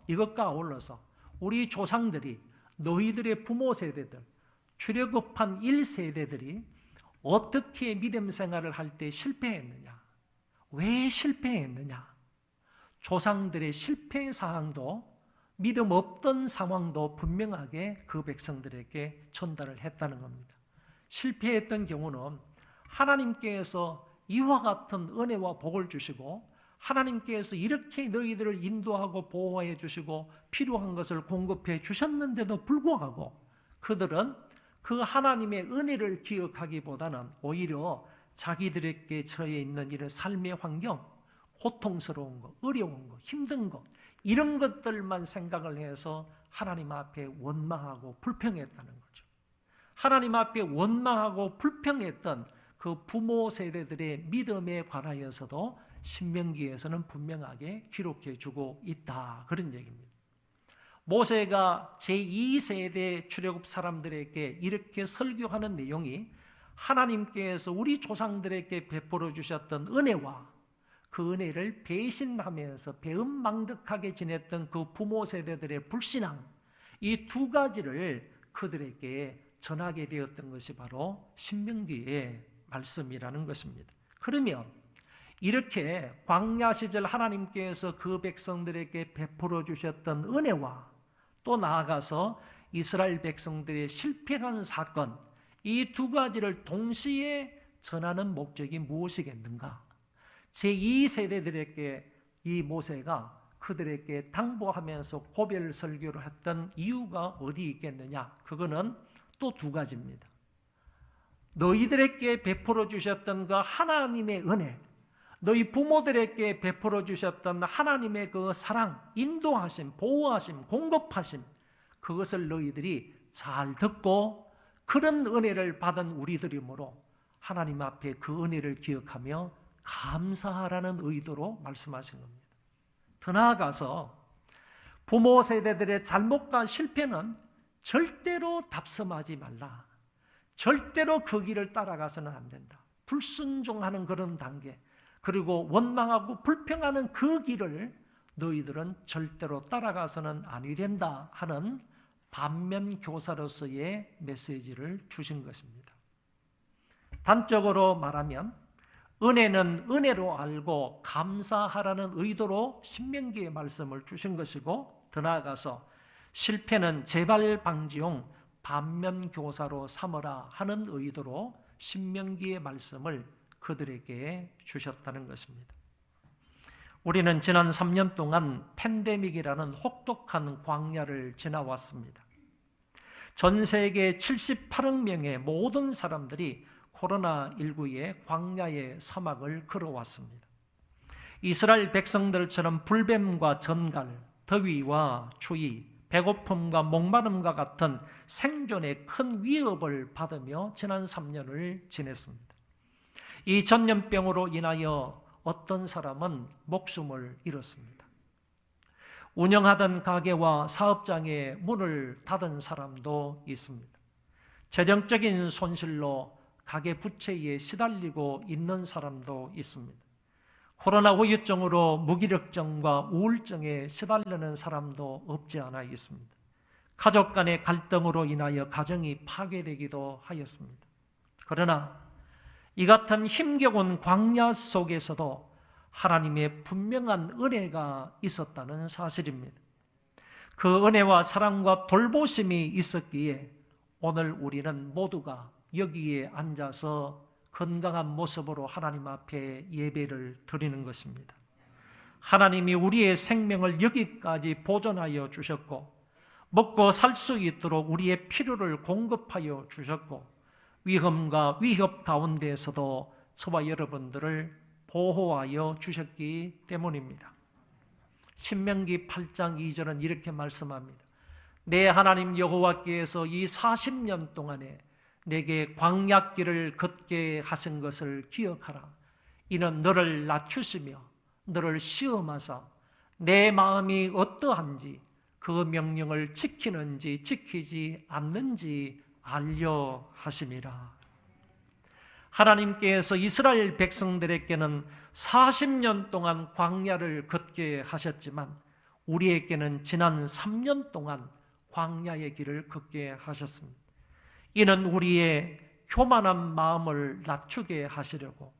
이것과 아울러서 우리 조상들이, 너희들의 부모 세대들, 출애굽한 1세대들이 어떻게 믿음 생활을 할 때 실패했느냐, 왜 실패했느냐, 조상들의 실패 사항도, 믿음 없던 상황도 분명하게 그 백성들에게 전달을 했다는 겁니다. 실패했던 경우는 하나님께서 이와 같은 은혜와 복을 주시고, 하나님께서 이렇게 너희들을 인도하고 보호해 주시고 필요한 것을 공급해 주셨는데도 불구하고 그들은 그 하나님의 은혜를 기억하기보다는 오히려 자기들에게 처해 있는 이런 삶의 환경, 고통스러운 것, 어려운 것, 힘든 것, 이런 것들만 생각을 해서 하나님 앞에 원망하고 불평했다는 거죠. 하나님 앞에 원망하고 불평했던 그 부모 세대들의 믿음에 관하여서도 신명기에서는 분명하게 기록해 주고 있다, 그런 얘기입니다. 모세가 제2세대 출애굽 사람들에게 이렇게 설교하는 내용이 하나님께서 우리 조상들에게 베풀어 주셨던 은혜와 그 은혜를 배신하면서 배은망덕하게 지냈던 그 부모 세대들의 불신앙, 이 두 가지를 그들에게 전하게 되었던 것이 바로 신명기의 말씀이라는 것입니다. 그러면 이렇게 광야 시절 하나님께서 그 백성들에게 베풀어 주셨던 은혜와 또 나아가서 이스라엘 백성들의 실패한 사건, 이 두 가지를 동시에 전하는 목적이 무엇이겠는가? 제2세대들에게 이 모세가 그들에게 당부하면서 고별 설교를 했던 이유가 어디 있겠느냐? 그거는 또 두 가지입니다. 너희들에게 베풀어 주셨던 그 하나님의 은혜, 너희 부모들에게 베풀어 주셨던 하나님의 그 사랑, 인도하심, 보호하심, 공급하심, 그것을 너희들이 잘 듣고 그런 은혜를 받은 우리들이므로 하나님 앞에 그 은혜를 기억하며 감사하라는 의도로 말씀하신 겁니다. 더 나아가서 부모 세대들의 잘못과 실패는 절대로 답습하지 말라. 절대로 그 길을 따라가서는 안 된다. 불순종하는 그런 단계, 그리고 원망하고 불평하는 그 길을 너희들은 절대로 따라가서는 아니 된다 하는 반면 교사로서의 메시지를 주신 것입니다. 단적으로 말하면 은혜는 은혜로 알고 감사하라는 의도로 신명기의 말씀을 주신 것이고, 더 나아가서 실패는 재발 방지용 반면 교사로 삼으라 하는 의도로 신명기의 말씀을 그들에게 주셨다는 것입니다. 우리는 지난 3년 동안 팬데믹이라는 혹독한 광야를 지나왔습니다. 전 세계 78억 명의 모든 사람들이 코로나19의 광야의 사막을 걸어왔습니다. 이스라엘 백성들처럼 불뱀과 전갈, 더위와 추위, 배고픔과 목마름과 같은 생존의 큰 위협을 받으며 지난 3년을 지냈습니다. 이 전염병으로 인하여 어떤 사람은 목숨을 잃었습니다. 운영하던 가게와 사업장에 문을 닫은 사람도 있습니다. 재정적인 손실로 가계 부채에 시달리고 있는 사람도 있습니다. 코로나 후유증으로 무기력증과 우울증에 시달리는 사람도 없지 않아 있습니다. 가족 간의 갈등으로 인하여 가정이 파괴되기도 하였습니다. 그러나 이 같은 힘겨운 광야 속에서도 하나님의 분명한 은혜가 있었다는 사실입니다. 그 은혜와 사랑과 돌보심이 있었기에 오늘 우리는 모두가 여기에 앉아서 건강한 모습으로 하나님 앞에 예배를 드리는 것입니다. 하나님이 우리의 생명을 여기까지 보존하여 주셨고 먹고 살 수 있도록 우리의 필요를 공급하여 주셨고 위험과 위협 가운데에서도 저와 여러분들을 보호하여 주셨기 때문입니다. 신명기 8장 2절은 이렇게 말씀합니다. 내 하나님 여호와께서 이 40년 동안에 내게 광야길을 걷게 하신 것을 기억하라. 이는 너를 낮추시며 너를 시험하사 내 마음이 어떠한지 그 명령을 지키는지 지키지 않는지 알려 하심이라. 하나님께서 이스라엘 백성들에게는 40년 동안 광야를 걷게 하셨지만 우리에게는 지난 3년 동안 광야의 길을 걷게 하셨습니다. 이는 우리의 교만한 마음을 낮추게 하시려고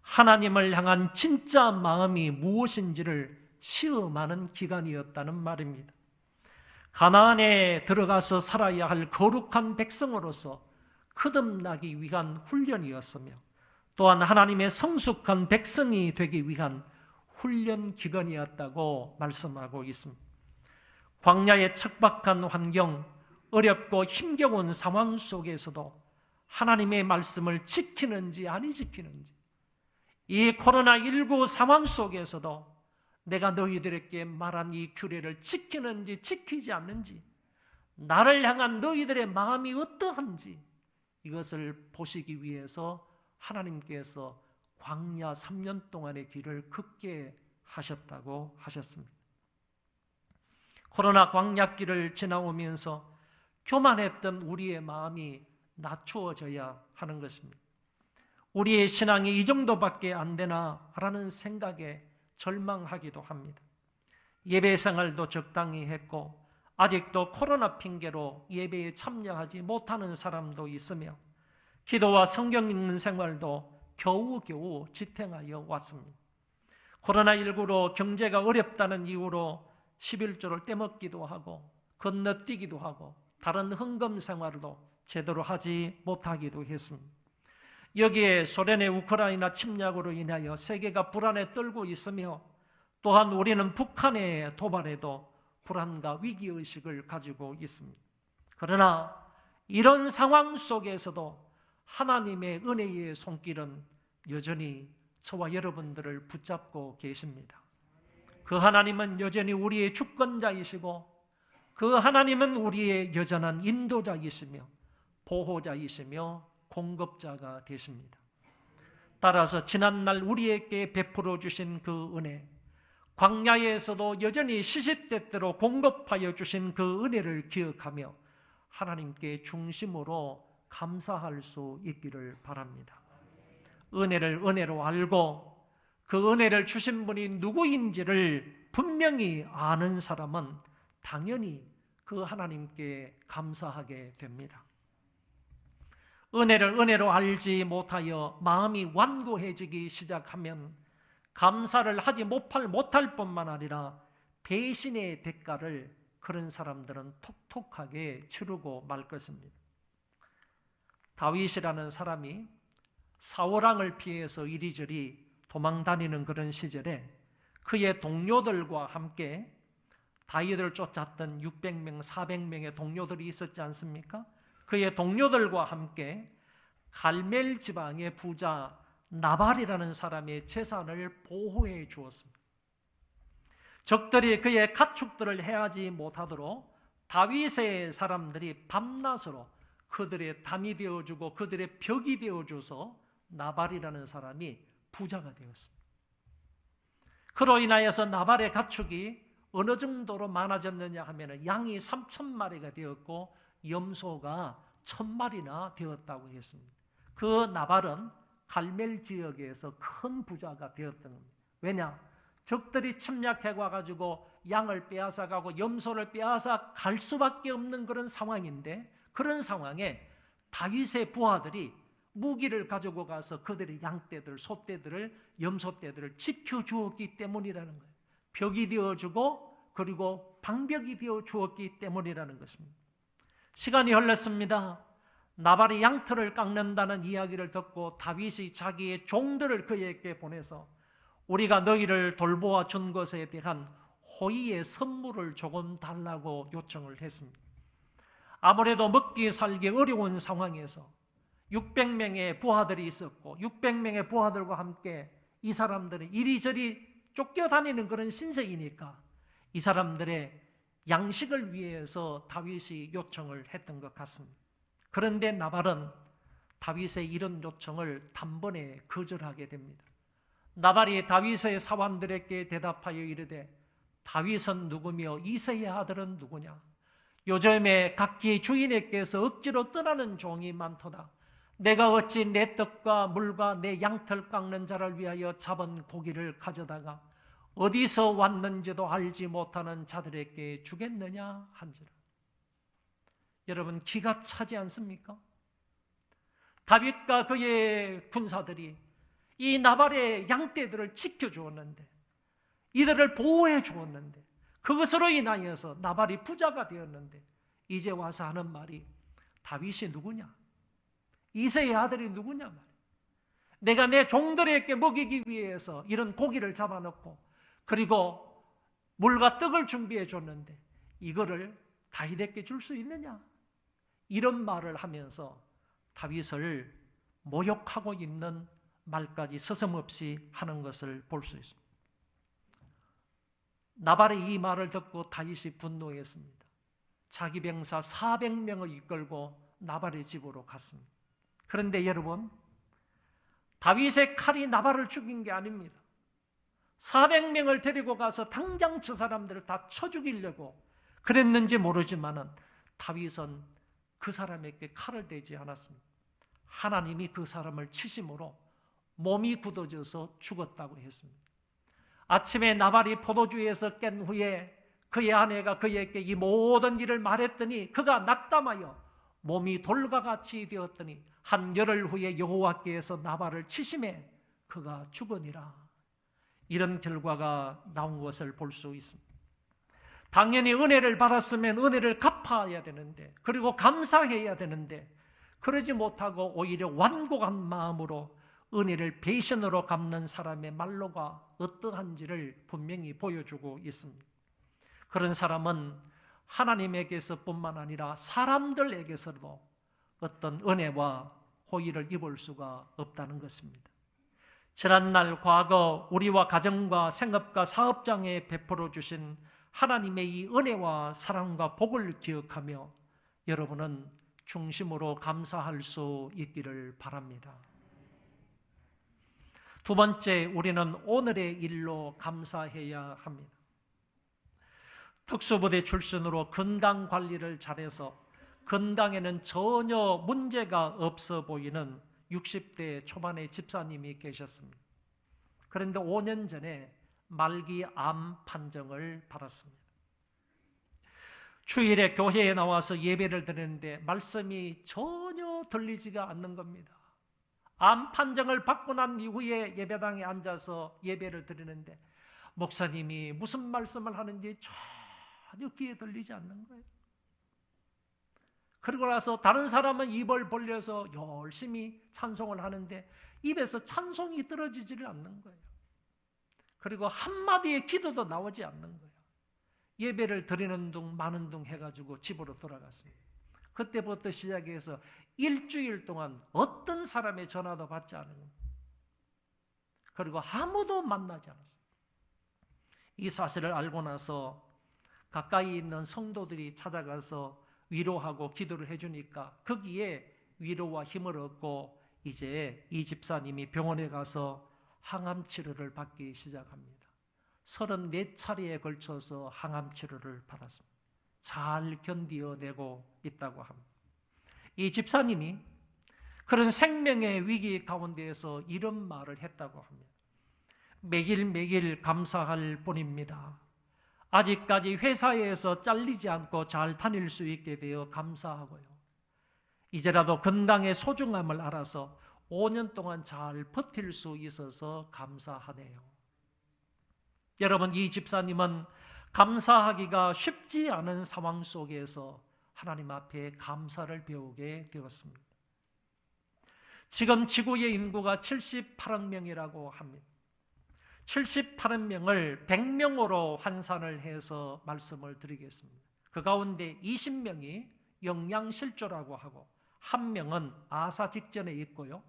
하나님을 향한 진짜 마음이 무엇인지를 시험하는 기간이었다는 말입니다. 가나안에 들어가서 살아야 할 거룩한 백성으로서 거듭나기 위한 훈련이었으며 또한 하나님의 성숙한 백성이 되기 위한 훈련 기간이었다고 말씀하고 있습니다. 광야의 척박한 환경, 어렵고 힘겨운 상황 속에서도 하나님의 말씀을 지키는지 아니 지키는지, 이 코로나19 상황 속에서도 내가 너희들에게 말한 이 규례를 지키는지 지키지 않는지, 나를 향한 너희들의 마음이 어떠한지 이것을 보시기 위해서 하나님께서 광야 3년 동안의 길을 걷게 하셨다고 하셨습니다. 코로나 광야길을 지나오면서 교만했던 우리의 마음이 낮추어져야 하는 것입니다. 우리의 신앙이 이 정도밖에 안 되나라는 생각에 절망하기도 합니다. 예배 생활도 적당히 했고 아직도 코로나 핑계로 예배에 참여하지 못하는 사람도 있으며 기도와 성경 읽는 생활도 겨우겨우 지탱하여 왔습니다. 코로나19로 경제가 어렵다는 이유로 11조를 떼먹기도 하고 건너뛰기도 하고 다른 헌금 생활도 제대로 하지 못하기도 했습니다. 여기에 소련의 우크라이나 침략으로 인하여 세계가 불안에 떨고 있으며 또한 우리는 북한의 도발에도 불안과 위기의식을 가지고 있습니다. 그러나 이런 상황 속에서도 하나님의 은혜의 손길은 여전히 저와 여러분들을 붙잡고 계십니다. 그 하나님은 여전히 우리의 주권자이시고 그 하나님은 우리의 여전한 인도자이시며 보호자이시며 공급자가 되십니다. 따라서 지난날 우리에게 베풀어 주신 그 은혜, 광야에서도 여전히 시시때때로 공급하여 주신 그 은혜를 기억하며 하나님께 중심으로 감사할 수 있기를 바랍니다. 은혜를 은혜로 알고 그 은혜를 주신 분이 누구인지를 분명히 아는 사람은 당연히 그 하나님께 감사하게 됩니다. 은혜를 은혜로 알지 못하여 마음이 완고해지기 시작하면 감사를 하지 못할 뿐만 아니라 배신의 대가를 그런 사람들은 톡톡하게 치르고 말 것입니다. 다윗이라는 사람이 사울왕을 피해서 이리저리 도망다니는 그런 시절에 그의 동료들과 함께 다윗을 쫓았던 600명, 400명의 동료들이 있었지 않습니까? 그의 동료들과 함께 갈멜 지방의 부자 나발이라는 사람의 재산을 보호해 주었습니다. 적들이 그의 가축들을 해하지 못하도록 다윗의 사람들이 밤낮으로 그들의 담이 되어주고 그들의 벽이 되어줘서 나발이라는 사람이 부자가 되었습니다. 그로 인하여서 나발의 가축이 어느 정도로 많아졌느냐 하면 양이 3,000마리가 되었고 염소가 1,000마리나 되었다고 했습니다. 그 나발은 갈멜 지역에서 큰 부자가 되었던 겁니다. 왜냐? 적들이 침략해 와가지고 양을 빼앗아가고 염소를 빼앗아 갈 수밖에 없는 그런 상황인데 그런 상황에 다윗의 부하들이 무기를 가지고 가서 그들의 양떼들, 소떼들을, 염소떼들을 지켜주었기 때문이라는 거예요. 벽이 되어주고 그리고 방벽이 되어주었기 때문이라는 것입니다. 시간이 흘렀습니다. 나발이 양털을 깎는다는 이야기를 듣고 다윗이 자기의 종들을 그에게 보내서 우리가 너희를 돌보아 준 것에 대한 호의의 선물을 조금 달라고 요청을 했습니다. 아무래도 먹기 살기 어려운 상황에서 600명의 부하들이 있었고 600명의 부하들과 함께 이 사람들이 이리저리 쫓겨다니는 그런 신세이니까 이 사람들의 양식을 위해서 다윗이 요청을 했던 것 같습니다. 그런데 나발은 다윗의 이런 요청을 단번에 거절하게 됩니다. 나발이 다윗의 사환들에게 대답하여 이르되 다윗은 누구며 이새의 아들은 누구냐? 요즘에 각기 주인에게서 억지로 떠나는 종이 많도다. 내가 어찌 내 떡과 물과 내 양털 깎는 자를 위하여 잡은 고기를 가져다가 어디서 왔는지도 알지 못하는 자들에게 주겠느냐 한지라. 여러분, 기가 차지 않습니까? 다윗과 그의 군사들이 이 나발의 양떼들을 지켜주었는데, 이들을 보호해 주었는데, 그것으로 인하여서 나발이 부자가 되었는데 이제 와서 하는 말이 다윗이 누구냐? 이새의 아들이 누구냐 말이야. 내가 내 종들에게 먹이기 위해서 이런 고기를 잡아놓고 그리고 물과 떡을 준비해 줬는데 이거를 다윗에게 줄 수 있느냐? 이런 말을 하면서 다윗을 모욕하고 있는 말까지 서슴없이 하는 것을 볼 수 있습니다. 나발의 이 말을 듣고 다윗이 분노했습니다. 자기 병사 400명을 이끌고 나발의 집으로 갔습니다. 그런데 여러분, 다윗의 칼이 나발을 죽인 게 아닙니다. 400명을 데리고 가서 당장 저 사람들을 다 쳐 죽이려고 그랬는지 모르지만은 다윗은 그 사람에게 칼을 대지 않았습니다. 하나님이 그 사람을 치심으로 몸이 굳어져서 죽었다고 했습니다. 아침에 나발이 포도주에서 깬 후에 그의 아내가 그에게 이 모든 일을 말했더니 그가 낙담하여 몸이 돌과 같이 되었더니 한 열흘 후에 여호와께서 나발을 치심에 그가 죽으니라. 이런 결과가 나온 것을 볼 수 있습니다. 당연히 은혜를 받았으면 은혜를 갚아야 되는데, 그리고 감사해야 되는데, 그러지 못하고 오히려 완고한 마음으로 은혜를 배신으로 갚는 사람의 말로가 어떠한지를 분명히 보여주고 있습니다. 그런 사람은 하나님에게서뿐만 아니라 사람들에게서도 어떤 은혜와 호의를 입을 수가 없다는 것입니다. 지난날 과거 우리와 가정과 생업과 사업장에 베풀어 주신 하나님의 이 은혜와 사랑과 복을 기억하며 여러분은 중심으로 감사할 수 있기를 바랍니다. 두 번째, 우리는 오늘의 일로 감사해야 합니다. 특수부대 출신으로 건강 관리를 잘해서 건강에는 전혀 문제가 없어 보이는 60대 초반의 집사님이 계셨습니다. 그런데 5년 전에 말기 암 판정을 받았습니다. 주일에 교회에 나와서 예배를 드리는데 말씀이 전혀 들리지가 않는 겁니다. 암 판정을 받고 난 이후에 예배당에 앉아서 예배를 드리는데 목사님이 무슨 말씀을 하는지 전혀 귀에 들리지 않는 거예요. 그러고 나서 다른 사람은 입을 벌려서 열심히 찬송을 하는데 입에서 찬송이 떨어지지를 않는 거예요. 그리고 한마디의 기도도 나오지 않는 거예요. 예배를 드리는 둥 마는 둥 해가지고 집으로 돌아갔습니다. 그때부터 시작해서 일주일 동안 어떤 사람의 전화도 받지 않은 겁니다. 그리고 아무도 만나지 않았습니다. 이 사실을 알고 나서 가까이 있는 성도들이 찾아가서 위로하고 기도를 해주니까 거기에 위로와 힘을 얻고 이제 이 집사님이 병원에 가서 항암 치료를 받기 시작합니다. 34차례에 걸쳐서 항암 치료를 받았습니다. 잘 견디어내고 있다고 합니다. 이 집사님이 그런 생명의 위기 가운데에서 이런 말을 했다고 합니다. 매일매일 감사할 뿐입니다. 아직까지 회사에서 잘리지 않고 잘 다닐 수 있게 되어 감사하고요. 이제라도 건강의 소중함을 알아서 5년 동안 잘 버틸 수 있어서 감사하네요. 여러분, 이 집사님은 감사하기가 쉽지 않은 상황 속에서 하나님 앞에 감사를 배우게 되었습니다. 지금 지구의 인구가 78억 명이라고 합니다. 78억 명을 100명으로 환산을 해서 말씀을 드리겠습니다. 그 가운데 20명이 영양실조라고 하고 1명은 아사 직전에 있고요.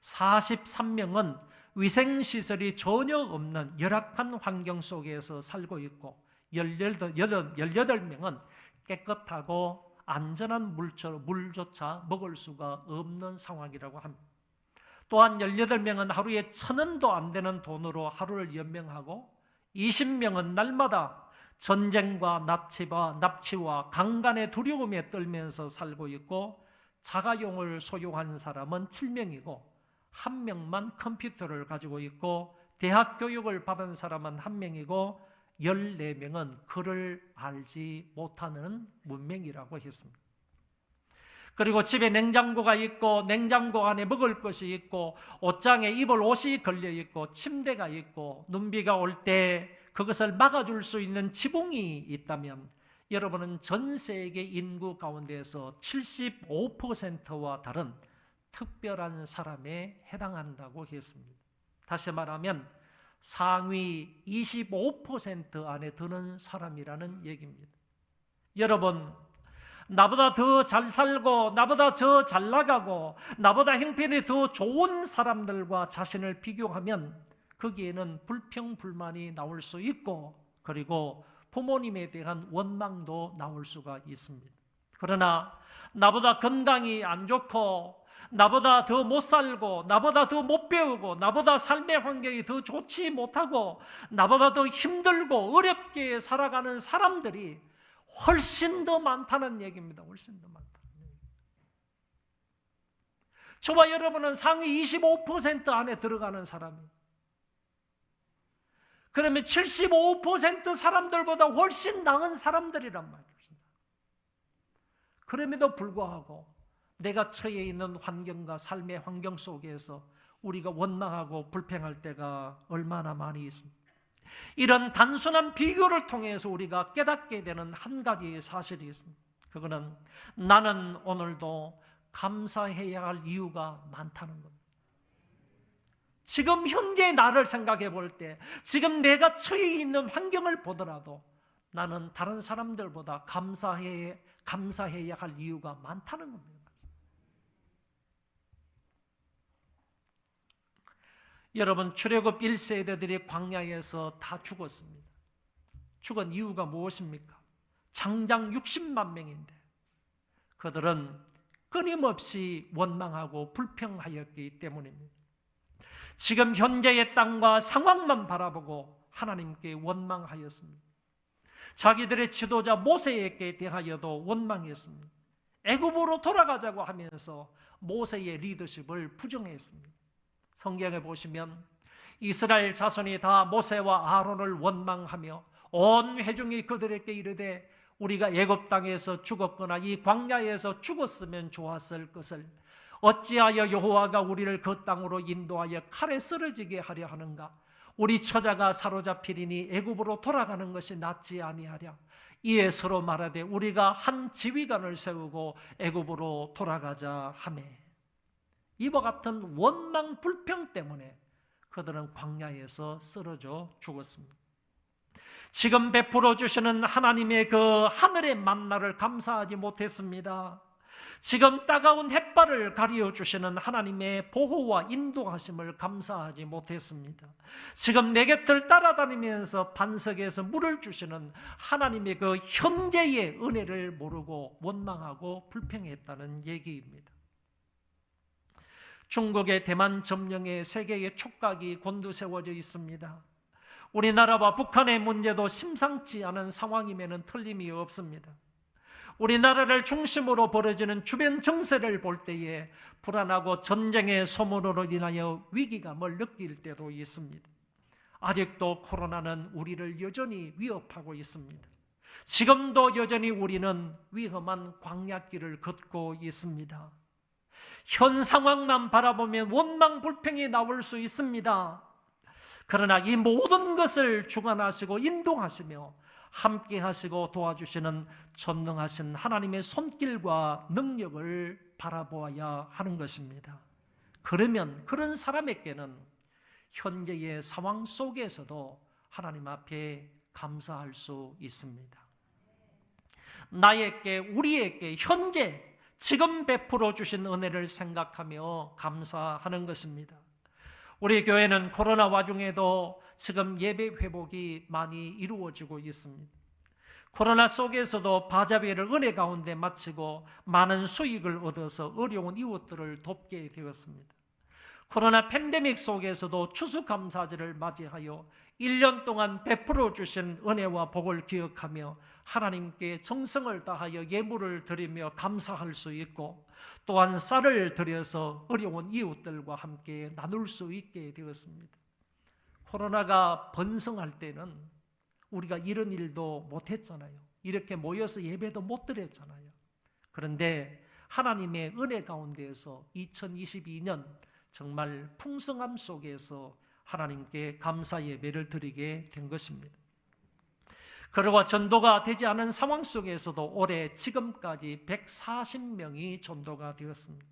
43명은 위생시설이 전혀 없는 열악한 환경 속에서 살고 있고 18명은 깨끗하고 안전한 물조차 먹을 수가 없는 상황이라고 합니다. 또한 18명은 하루에 1,000원도 안 되는 돈으로 하루를 연명하고 20명은 날마다 전쟁과 납치와 강간의 두려움에 떨면서 살고 있고 자가용을 소유한 사람은 7명이고 1명만 컴퓨터를 가지고 있고 대학 교육을 받은 사람은 1명이고 14명은 글을 알지 못하는 문맹이라고 했습니다. 그리고 집에 냉장고가 있고 냉장고 안에 먹을 것이 있고 옷장에 입을 옷이 걸려 있고 침대가 있고 눈비가 올 때 그것을 막아줄 수 있는 지붕이 있다면 여러분은 전 세계 인구 가운데서 75%와 다른 특별한 사람에 해당한다고 했습니다. 다시 말하면 상위 25% 안에 드는 사람이라는 얘기입니다. 여러분, 나보다 더 잘 살고 나보다 더 잘 나가고 나보다 형편이 더 좋은 사람들과 자신을 비교하면 거기에는 불평불만이 나올 수 있고 그리고 부모님에 대한 원망도 나올 수가 있습니다. 그러나 나보다 건강이 안 좋고 나보다 더 못 살고 나보다 더 못 배우고 나보다 삶의 환경이 더 좋지 못하고 나보다 더 힘들고 어렵게 살아가는 사람들이 훨씬 더 많다는 얘기입니다. 훨씬 더 많다는 얘기입니다. 저와 여러분은 상위 25% 안에 들어가는 사람이에요. 그러면 75% 사람들보다 훨씬 나은 사람들이란 말입니다. 그럼에도 불구하고 내가 처해 있는 환경과 삶의 환경 속에서 우리가 원망하고 불평할 때가 얼마나 많이 있습니다. 이런 단순한 비교를 통해서 우리가 깨닫게 되는 한 가지 사실이 있습니다. 그거는 나는 오늘도 감사해야 할 이유가 많다는 겁니다. 지금 현재 나를 생각해 볼 때 지금 내가 처해 있는 환경을 보더라도 나는 다른 사람들보다 감사해야 할 이유가 많다는 겁니다. 여러분, 출애굽 1세대들이 광야에서 다 죽었습니다. 죽은 이유가 무엇입니까? 장장 60만 명인데 그들은 끊임없이 원망하고 불평하였기 때문입니다. 지금 현재의 땅과 상황만 바라보고 하나님께 원망하였습니다. 자기들의 지도자 모세에게 대하여도 원망했습니다. 애굽으로 돌아가자고 하면서 모세의 리더십을 부정했습니다. 성경에 보시면 이스라엘 자손이 다 모세와 아론을 원망하며 온 회중이 그들에게 이르되 우리가 애굽 땅에서 죽었거나 이 광야에서 죽었으면 좋았을 것을 어찌하여 여호와가 우리를 그 땅으로 인도하여 칼에 쓰러지게 하려 하는가? 우리 처자가 사로잡히리니 애굽으로 돌아가는 것이 낫지 아니하랴. 이에 서로 말하되 우리가 한 지휘관을 세우고 애굽으로 돌아가자 하매. 이와 같은 원망 불평 때문에 그들은 광야에서 쓰러져 죽었습니다. 지금 베풀어 주시는 하나님의 그 하늘의 만나를 감사하지 못했습니다. 지금 따가운 햇발을 가리워 주시는 하나님의 보호와 인도하심을 감사하지 못했습니다. 지금 내 곁을 따라다니면서 반석에서 물을 주시는 하나님의 그 현재의 은혜를 모르고 원망하고 불평했다는 얘기입니다. 중국의 대만 점령에 세계의 촉각이 곤두세워져 있습니다. 우리나라와 북한의 문제도 심상치 않은 상황임에는 틀림이 없습니다. 우리나라를 중심으로 벌어지는 주변 정세를 볼 때에 불안하고 전쟁의 소문으로 인하여 위기감을 느낄 때도 있습니다. 아직도 코로나는 우리를 여전히 위협하고 있습니다. 지금도 여전히 우리는 위험한 광야길을 걷고 있습니다. 현 상황만 바라보면 원망 불평이 나올 수 있습니다. 그러나 이 모든 것을 주관하시고 인도하시며 함께 하시고 도와주시는 전능하신 하나님의 손길과 능력을 바라보아야 하는 것입니다. 그러면 그런 사람에게는 현재의 상황 속에서도 하나님 앞에 감사할 수 있습니다. 나에게, 우리에게 현재 지금 베풀어 주신 은혜를 생각하며 감사하는 것입니다. 우리 교회는 코로나 와중에도 지금 예배 회복이 많이 이루어지고 있습니다. 코로나 속에서도 바자회를 은혜 가운데 마치고 많은 수익을 얻어서 어려운 이웃들을 돕게 되었습니다. 코로나 팬데믹 속에서도 추수감사절을 맞이하여 1년 동안 베풀어 주신 은혜와 복을 기억하며 하나님께 정성을 다하여 예물을 드리며 감사할 수 있고, 또한 쌀을 들여서 어려운 이웃들과 함께 나눌 수 있게 되었습니다. 코로나가 번성할 때는 우리가 이런 일도 못했잖아요. 이렇게 모여서 예배도 못 드렸잖아요. 그런데 하나님의 은혜 가운데에서 2022년 정말 풍성함 속에서 하나님께 감사 예배를 드리게 된 것입니다. 그리고 전도가 되지 않은 상황 속에서도 올해 지금까지 140명이 전도가 되었습니다.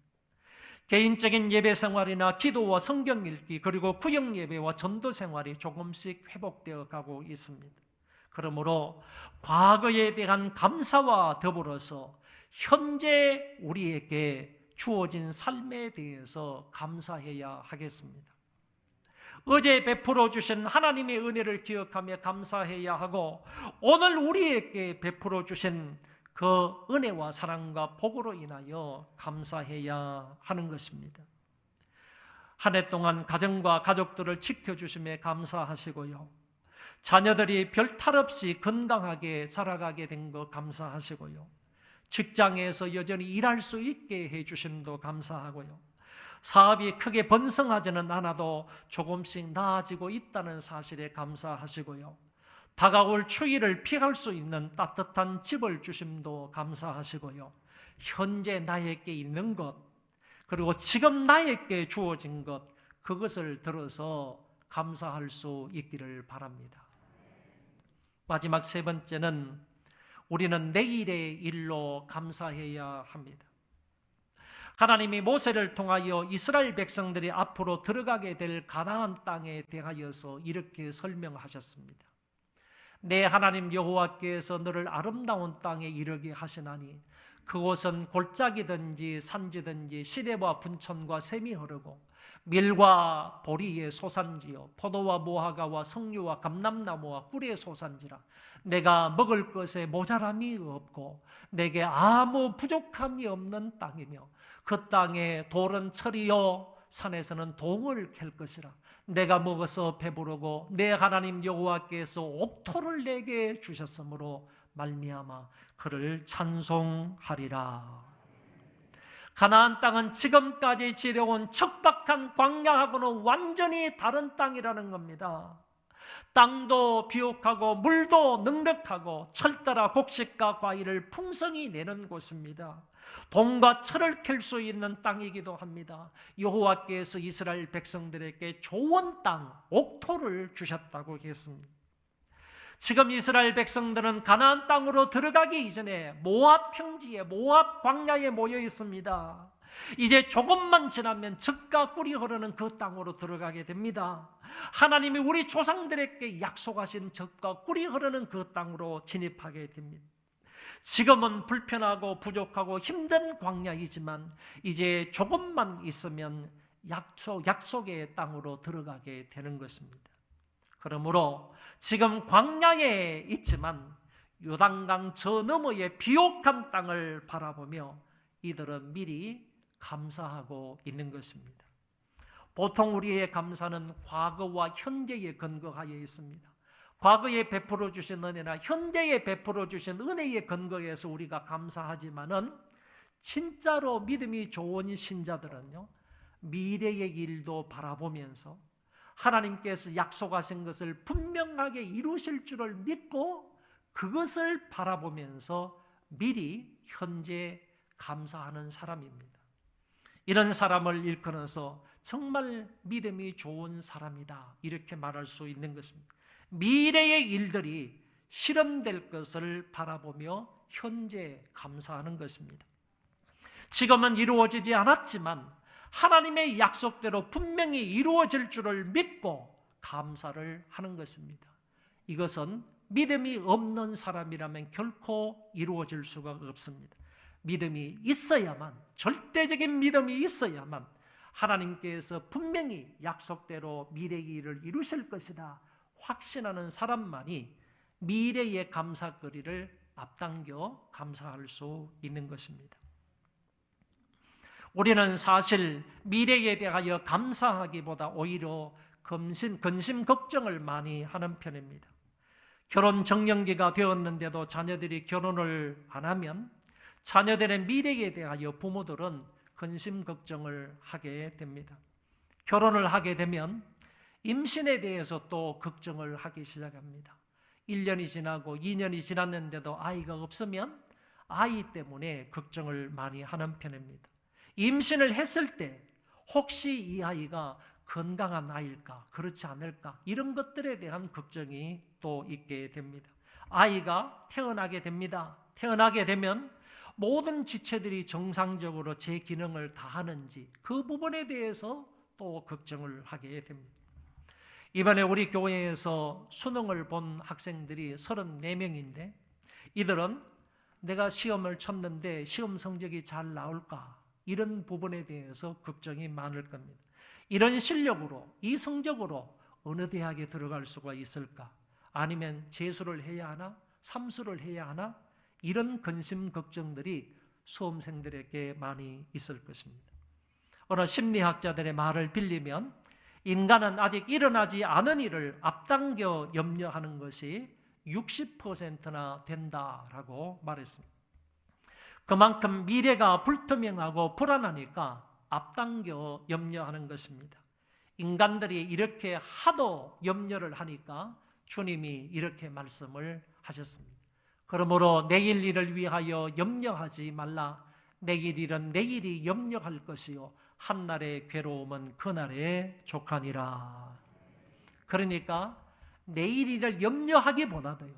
개인적인 예배 생활이나 기도와 성경 읽기, 그리고 구역 예배와 전도 생활이 조금씩 회복되어 가고 있습니다. 그러므로 과거에 대한 감사와 더불어서 현재 우리에게 주어진 삶에 대해서 감사해야 하겠습니다. 어제 베풀어 주신 하나님의 은혜를 기억하며 감사해야 하고, 오늘 우리에게 베풀어 주신 그 은혜와 사랑과 복으로 인하여 감사해야 하는 것입니다. 한 해 동안 가정과 가족들을 지켜주심에 감사하시고요. 자녀들이 별 탈 없이 건강하게 자라가게 된 것 감사하시고요. 직장에서 여전히 일할 수 있게 해주심도 감사하고요. 사업이 크게 번성하지는 않아도 조금씩 나아지고 있다는 사실에 감사하시고요. 다가올 추위를 피할 수 있는 따뜻한 집을 주심도 감사하시고요. 현재 나에게 있는 것, 그리고 지금 나에게 주어진 것, 그것을 들어서 감사할 수 있기를 바랍니다. 마지막 세 번째는 우리는 내일의 일로 감사해야 합니다. 하나님이 모세를 통하여 이스라엘 백성들이 앞으로 들어가게 될 가나안 땅에 대하여서 이렇게 설명하셨습니다. 내 하나님 여호와께서 너를 아름다운 땅에 이르게 하시나니 그곳은 골짜기든지 산지든지 시내와 분천과 샘이 흐르고 밀과 보리의 소산지요 포도와 무화과와 석류와 감람나무와 꿀의 소산지라. 내가 먹을 것에 모자람이 없고 내게 아무 부족함이 없는 땅이며 그 땅에 돌은 철이요 산에서는 동을 캘 것이라. 내가 먹어서 배부르고 내 하나님 여호와께서 옥토를 내게 주셨으므로 말미암아 그를 찬송하리라. 가나안 땅은 지금까지 지려온 척박한 광야하고는 완전히 다른 땅이라는 겁니다. 땅도 비옥하고 물도 넉넉하고 철따라 곡식과 과일을 풍성히 내는 곳입니다. 동과 철을 캘 수 있는 땅이기도 합니다. 여호와께서 이스라엘 백성들에게 좋은 땅, 옥토를 주셨다고 했습니다. 지금 이스라엘 백성들은 가나안 땅으로 들어가기 이전에 모압 평지에, 모압 광야에 모여 있습니다. 이제 조금만 지나면 젖과 꿀이 흐르는 그 땅으로 들어가게 됩니다. 하나님이 우리 조상들에게 약속하신 젖과 꿀이 흐르는 그 땅으로 진입하게 됩니다. 지금은 불편하고 부족하고 힘든 광야이지만 이제 조금만 있으면 약속의 땅으로 들어가게 되는 것입니다. 그러므로 지금 광야에 있지만 요단강 저 너머의 비옥한 땅을 바라보며 이들은 미리 감사하고 있는 것입니다. 보통 우리의 감사는 과거와 현재에 근거하여 있습니다. 과거에 베풀어 주신 은혜나 현재에 베풀어 주신 은혜의 근거에서 우리가 감사하지만은 진짜로 믿음이 좋은 신자들은요, 미래의 일도 바라보면서 하나님께서 약속하신 것을 분명하게 이루실 줄을 믿고 그것을 바라보면서 미리 현재 감사하는 사람입니다. 이런 사람을 일컬어서 정말 믿음이 좋은 사람이다, 이렇게 말할 수 있는 것입니다. 미래의 일들이 실현될 것을 바라보며 현재 감사하는 것입니다. 지금은 이루어지지 않았지만 하나님의 약속대로 분명히 이루어질 줄을 믿고 감사를 하는 것입니다. 이것은 믿음이 없는 사람이라면 결코 이루어질 수가 없습니다. 믿음이 있어야만, 절대적인 믿음이 있어야만 하나님께서 분명히 약속대로 미래의 일을 이루실 것이다 확신하는 사람만이 미래의 감사거리를 앞당겨 감사할 수 있는 것입니다. 우리는 사실 미래에 대하여 감사하기보다 오히려 근심 걱정을 많이 하는 편입니다. 결혼 정년기가 되었는데도 자녀들이 결혼을 안 하면 자녀들의 미래에 대하여 부모들은 근심 걱정을 하게 됩니다. 결혼을 하게 되면 임신에 대해서 또 걱정을 하기 시작합니다. 1년이 지나고 2년이 지났는데도 아이가 없으면 아이 때문에 걱정을 많이 하는 편입니다. 임신을 했을 때 혹시 이 아이가 건강한 아이일까, 그렇지 않을까, 이런 것들에 대한 걱정이 또 있게 됩니다. 아이가 태어나게 됩니다. 태어나게 되면 모든 지체들이 정상적으로 제 기능을 다하는지 그 부분에 대해서 또 걱정을 하게 됩니다. 이번에 우리 교회에서 수능을 본 학생들이 34명인데 이들은 내가 시험을 쳤는데 시험 성적이 잘 나올까, 이런 부분에 대해서 걱정이 많을 겁니다. 이런 실력으로, 이 성적으로 어느 대학에 들어갈 수가 있을까? 아니면 재수를 해야 하나? 삼수를 해야 하나? 이런 근심 걱정들이 수험생들에게 많이 있을 것입니다. 어느 심리학자들의 말을 빌리면 인간은 아직 일어나지 않은 일을 앞당겨 염려하는 것이 60%나 된다라고 말했습니다. 그만큼 미래가 불투명하고 불안하니까 앞당겨 염려하는 것입니다. 인간들이 이렇게 하도 염려를 하니까 주님이 이렇게 말씀을 하셨습니다. 그러므로 내일 일을 위하여 염려하지 말라. 내일 일은 내일이 염려할 것이요 한날의 괴로움은 그날에 족하니라. 그러니까 내일 일을 염려하기보다도요,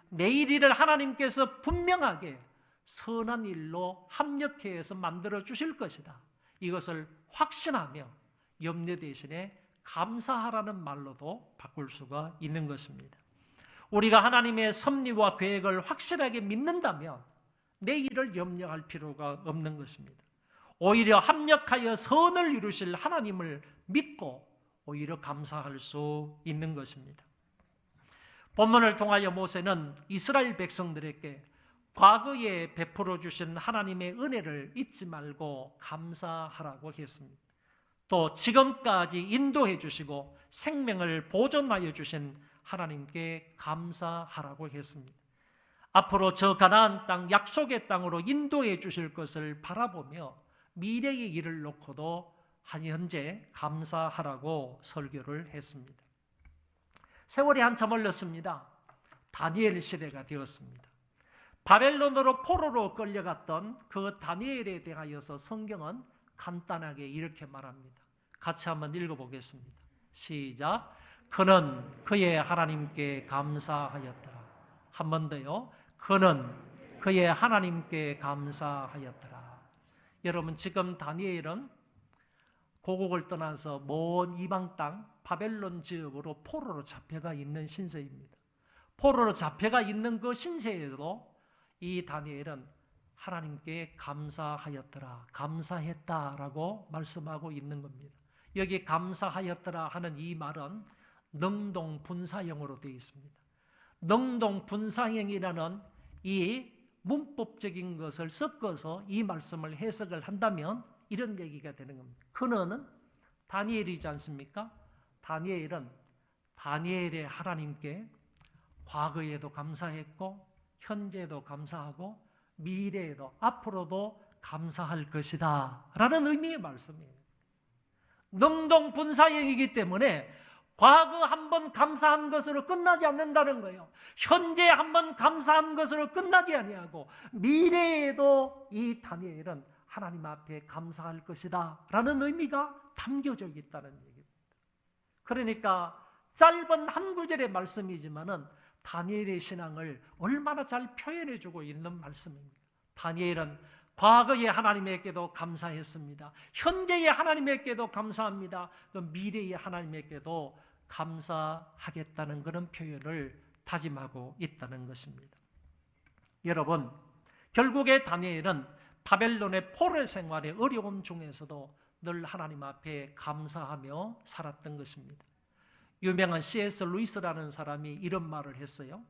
내일 일을 하나님께서 분명하게 선한 일로 합력해서 만들어 주실 것이다, 이것을 확신하며 염려 대신에 감사하라는 말로도 바꿀 수가 있는 것입니다. 우리가 하나님의 섭리와 계획을 확실하게 믿는다면 내일을 염려할 필요가 없는 것입니다. 오히려 합력하여 선을 이루실 하나님을 믿고 오히려 감사할 수 있는 것입니다. 본문을 통하여 모세는 이스라엘 백성들에게 과거에 베풀어 주신 하나님의 은혜를 잊지 말고 감사하라고 했습니다. 또 지금까지 인도해 주시고 생명을 보존하여 주신 하나님께 감사하라고 했습니다. 앞으로 저 가나안 땅, 약속의 땅으로 인도해 주실 것을 바라보며 미래의 일을 놓고도 현재 감사하라고 설교를 했습니다. 세월이 한참 흘렀습니다. 다니엘 시대가 되었습니다. 바벨론으로 포로로 끌려갔던 그 다니엘에 대하여서 성경은 간단하게 이렇게 말합니다. 같이 한번 읽어보겠습니다. 시작. 그는 그의 하나님께 감사하였더라. 한 번 더요. 그는 그의 하나님께 감사하였더라. 여러분, 지금 다니엘은 고국을 떠나서 먼 이방 땅 바벨론 지역으로 포로로 잡혀가 있는 신세입니다. 포로로 잡혀가 있는 그 신세에도 이 다니엘은 하나님께 감사하였더라, 감사했다라고 말씀하고 있는 겁니다. 여기 감사하였더라 하는 이 말은 능동분사형으로 되어 있습니다. 능동분사형이라는 이 문법적인 것을 섞어서 이 말씀을 해석을 한다면 이런 얘기가 되는 겁니다. 그는 다니엘이지 않습니까? 다니엘은 다니엘의 하나님께 과거에도 감사했고 현재도 감사하고 미래에도 앞으로도 감사할 것이다 라는 의미의 말씀이에요. 능동분사형이기 때문에 과거 한번 감사한 것으로 끝나지 않는다는 거예요. 현재 한번 감사한 것으로 끝나지 아니하고 미래에도 이 다니엘은 하나님 앞에 감사할 것이다 라는 의미가 담겨져 있다는 얘기입니다. 그러니까 짧은 한 구절의 말씀이지만은 다니엘의 신앙을 얼마나 잘 표현해주고 있는 말씀입니다. 다니엘은 과거의 하나님에게도 감사했습니다. 현재의 하나님에게도 감사합니다. 그 미래의 하나님에게도 감사하겠다는 그런 표현을 다짐하고 있다는 것입니다. 여러분, 결국에 다니엘은 바벨론의 포로 생활의 어려움 중에서도 늘 하나님 앞에 감사하며 살았던 것입니다. 유명한 C.S. 루이스라는 사람이 이런 말을 했어요.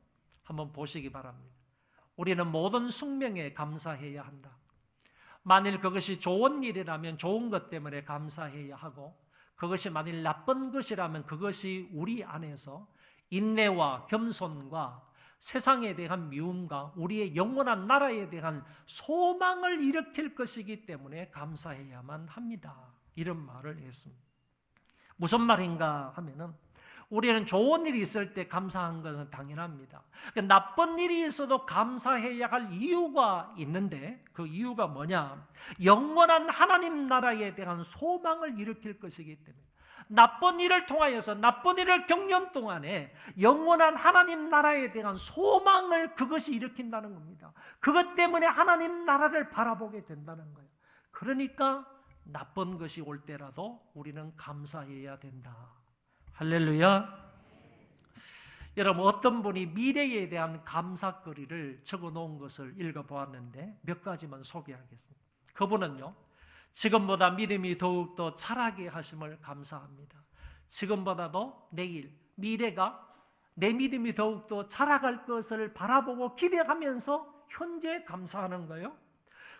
한번 보시기 바랍니다. 우리는 모든 숙명에 감사해야 한다. 만일 그것이 좋은 일이라면 좋은 것 때문에 감사해야 하고, 그것이 만일 나쁜 것이라면 그것이 우리 안에서 인내와 겸손과 세상에 대한 미움과 우리의 영원한 나라에 대한 소망을 일으킬 것이기 때문에 감사해야만 합니다. 이런 말을 했습니다. 무슨 말인가 하면은, 우리는 좋은 일이 있을 때 감사한 것은 당연합니다. 나쁜 일이 있어도 감사해야 할 이유가 있는데, 그 이유가 뭐냐? 영원한 하나님 나라에 대한 소망을 일으킬 것이기 때문에, 나쁜 일을 통하여서 나쁜 일을 겪는 동안에 영원한 하나님 나라에 대한 소망을 그것이 일으킨다는 겁니다. 그것 때문에 하나님 나라를 바라보게 된다는 거예요. 그러니까 나쁜 것이 올 때라도 우리는 감사해야 된다. 할렐루야. 여러분, 어떤 분이 미래에 대한 감사거리를 적어 놓은 것을 읽어보았는데 몇 가지만 소개하겠습니다. 그분은요, 지금보다 믿음이 더욱더 자라게 하심을 감사합니다. 지금보다도 내일, 미래가 내 믿음이 더욱더 자라갈 것을 바라보고 기대하면서 현재 감사하는 거예요.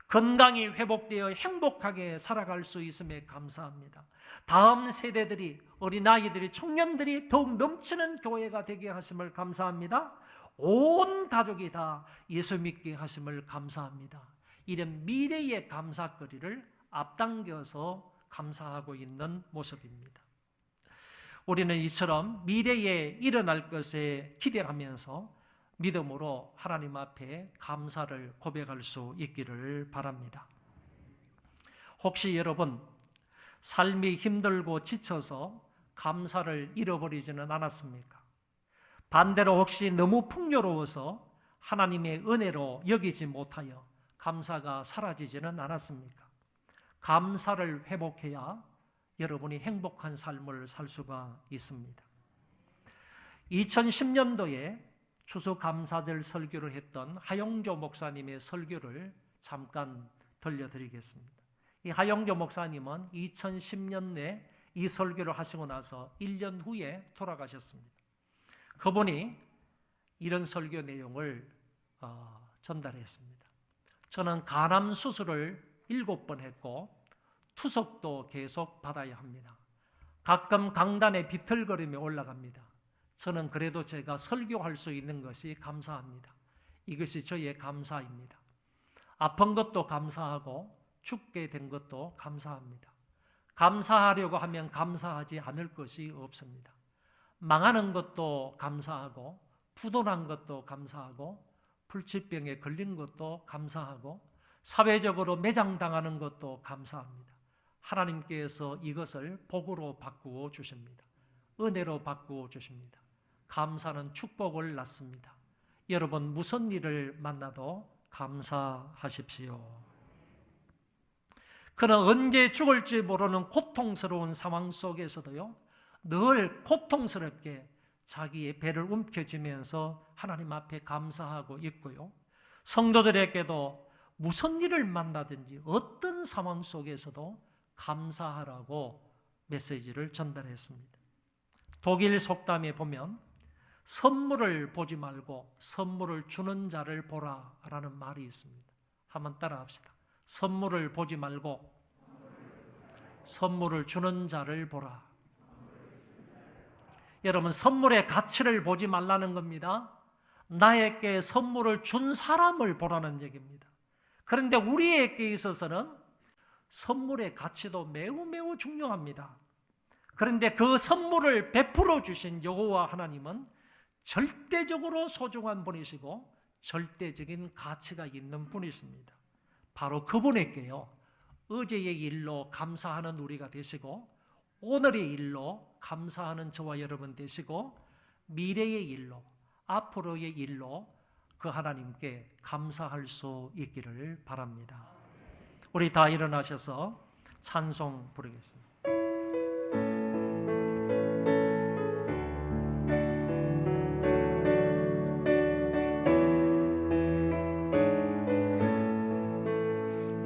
건강이 회복되어 행복하게 살아갈 수 있음에 감사합니다. 다음 세대들이, 어린아이들이, 청년들이 더욱 넘치는 교회가 되게 하심을 감사합니다. 온 가족이 다 예수 믿게 하심을 감사합니다. 이런 미래의 감사거리를 앞당겨서 감사하고 있는 모습입니다. 우리는 이처럼 미래에 일어날 것에 기대하면서 믿음으로 하나님 앞에 감사를 고백할 수 있기를 바랍니다. 혹시 여러분, 삶이 힘들고 지쳐서 감사를 잃어버리지는 않았습니까? 반대로 혹시 너무 풍요로워서 하나님의 은혜로 여기지 못하여 감사가 사라지지는 않았습니까? 감사를 회복해야 여러분이 행복한 삶을 살 수가 있습니다. 2010년도에 추수감사절 설교를 했던 하용조 목사님의 설교를 잠깐 들려드리겠습니다. 이 하용조 목사님은 2010년에 이 설교를 하시고 나서 1년 후에 돌아가셨습니다. 그분이 이런 설교 내용을 전달했습니다. 저는 간암 수술을 7번 했고 투석도 계속 받아야 합니다. 가끔 강단에 비틀거리며 올라갑니다. 저는 그래도 제가 설교할 수 있는 것이 감사합니다. 이것이 저의 감사입니다. 아픈 것도 감사하고 죽게 된 것도 감사합니다. 감사하려고 하면 감사하지 않을 것이 없습니다. 망하는 것도 감사하고 부도난 것도 감사하고 불치병에 걸린 것도 감사하고 사회적으로 매장당하는 것도 감사합니다. 하나님께서 이것을 복으로 바꾸어 주십니다. 은혜로 바꾸어 주십니다. 감사는 축복을 낳습니다. 여러분, 무슨 일을 만나도 감사하십시오. 그는 언제 죽을지 모르는 고통스러운 상황 속에서도요, 늘 고통스럽게 자기의 배를 움켜쥐면서 하나님 앞에 감사하고 있고요. 성도들에게도 무슨 일을 만나든지 어떤 상황 속에서도 감사하라고 메시지를 전달했습니다. 독일 속담에 보면 선물을 보지 말고 선물을 주는 자를 보라라는 말이 있습니다. 한번 따라합시다. 선물을 보지 말고 선물을 주는 자를 보라. 여러분, 선물의 가치를 보지 말라는 겁니다. 나에게 선물을 준 사람을 보라는 얘기입니다. 그런데 우리에게 있어서는 선물의 가치도 매우 매우 중요합니다. 그런데 그 선물을 베풀어 주신 여호와 하나님은 절대적으로 소중한 분이시고 절대적인 가치가 있는 분이십니다. 바로 그분에게요, 어제의 일로 감사하는 우리가 되시고 오늘의 일로 감사하는 저와 여러분 되시고 미래의 일로 앞으로의 일로 그 하나님께 감사할 수 있기를 바랍니다. 우리 다 일어나셔서 찬송 부르겠습니다.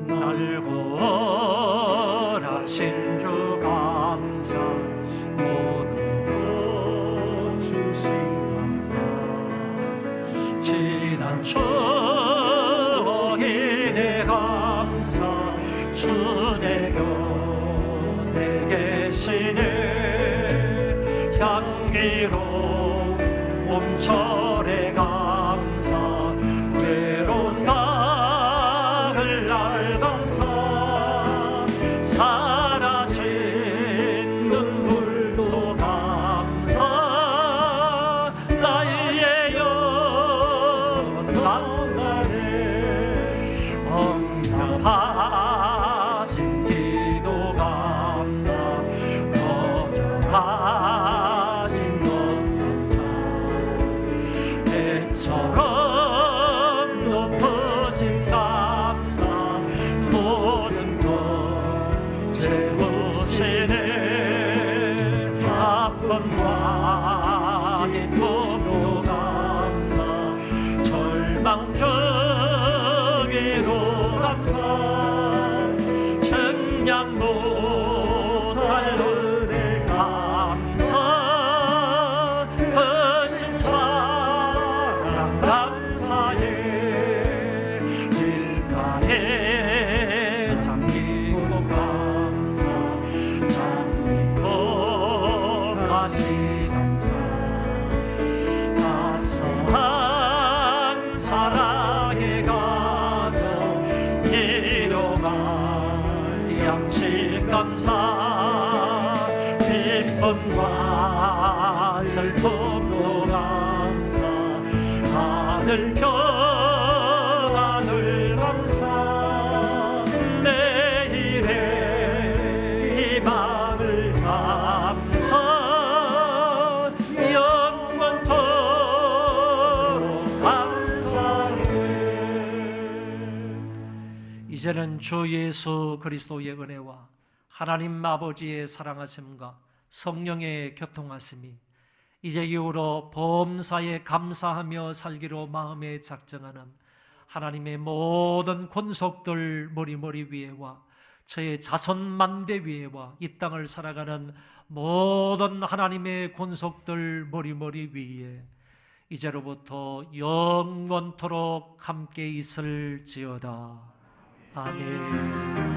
날 구원하신 주 감사 모든 것 주신 감사 지난 추억이 내 감사 주 내 곁에 계시네 향기로운 봄철의 감사 외로운 가을 날 감사 사라진 눈물도 감사 나의 영원한 날에 응답하신 기도 감사 거절하신 것 감사 배처럼 높으신 감사 모든 것 채우시네 아픔과 기쁨도 감사 절망 중에도 감사 측량 못할 은혜 감사 크신 사랑 감사해 길가에 잠기고 감사 잠기고 다시 감사 따스한 사랑의 가정 일용할 양식 감사 기쁨과 슬픔도 감사 하늘 평안을 감사 내일의 희망을 감사 영원토록 감사해. 이제는 주 예수 그리스도의 은혜와 하나님 아버지의 사랑하심과 성령의 교통하심이 이제 이후로 범사에 감사하며 살기로 마음에 작정하는 하나님의 모든 권속들 머리 위에와 저의 자손 만대 위에와 이 땅을 살아가는 모든 하나님의 권속들 머리 위에 이제로부터 영원토록 함께 있을지어다. 아멘.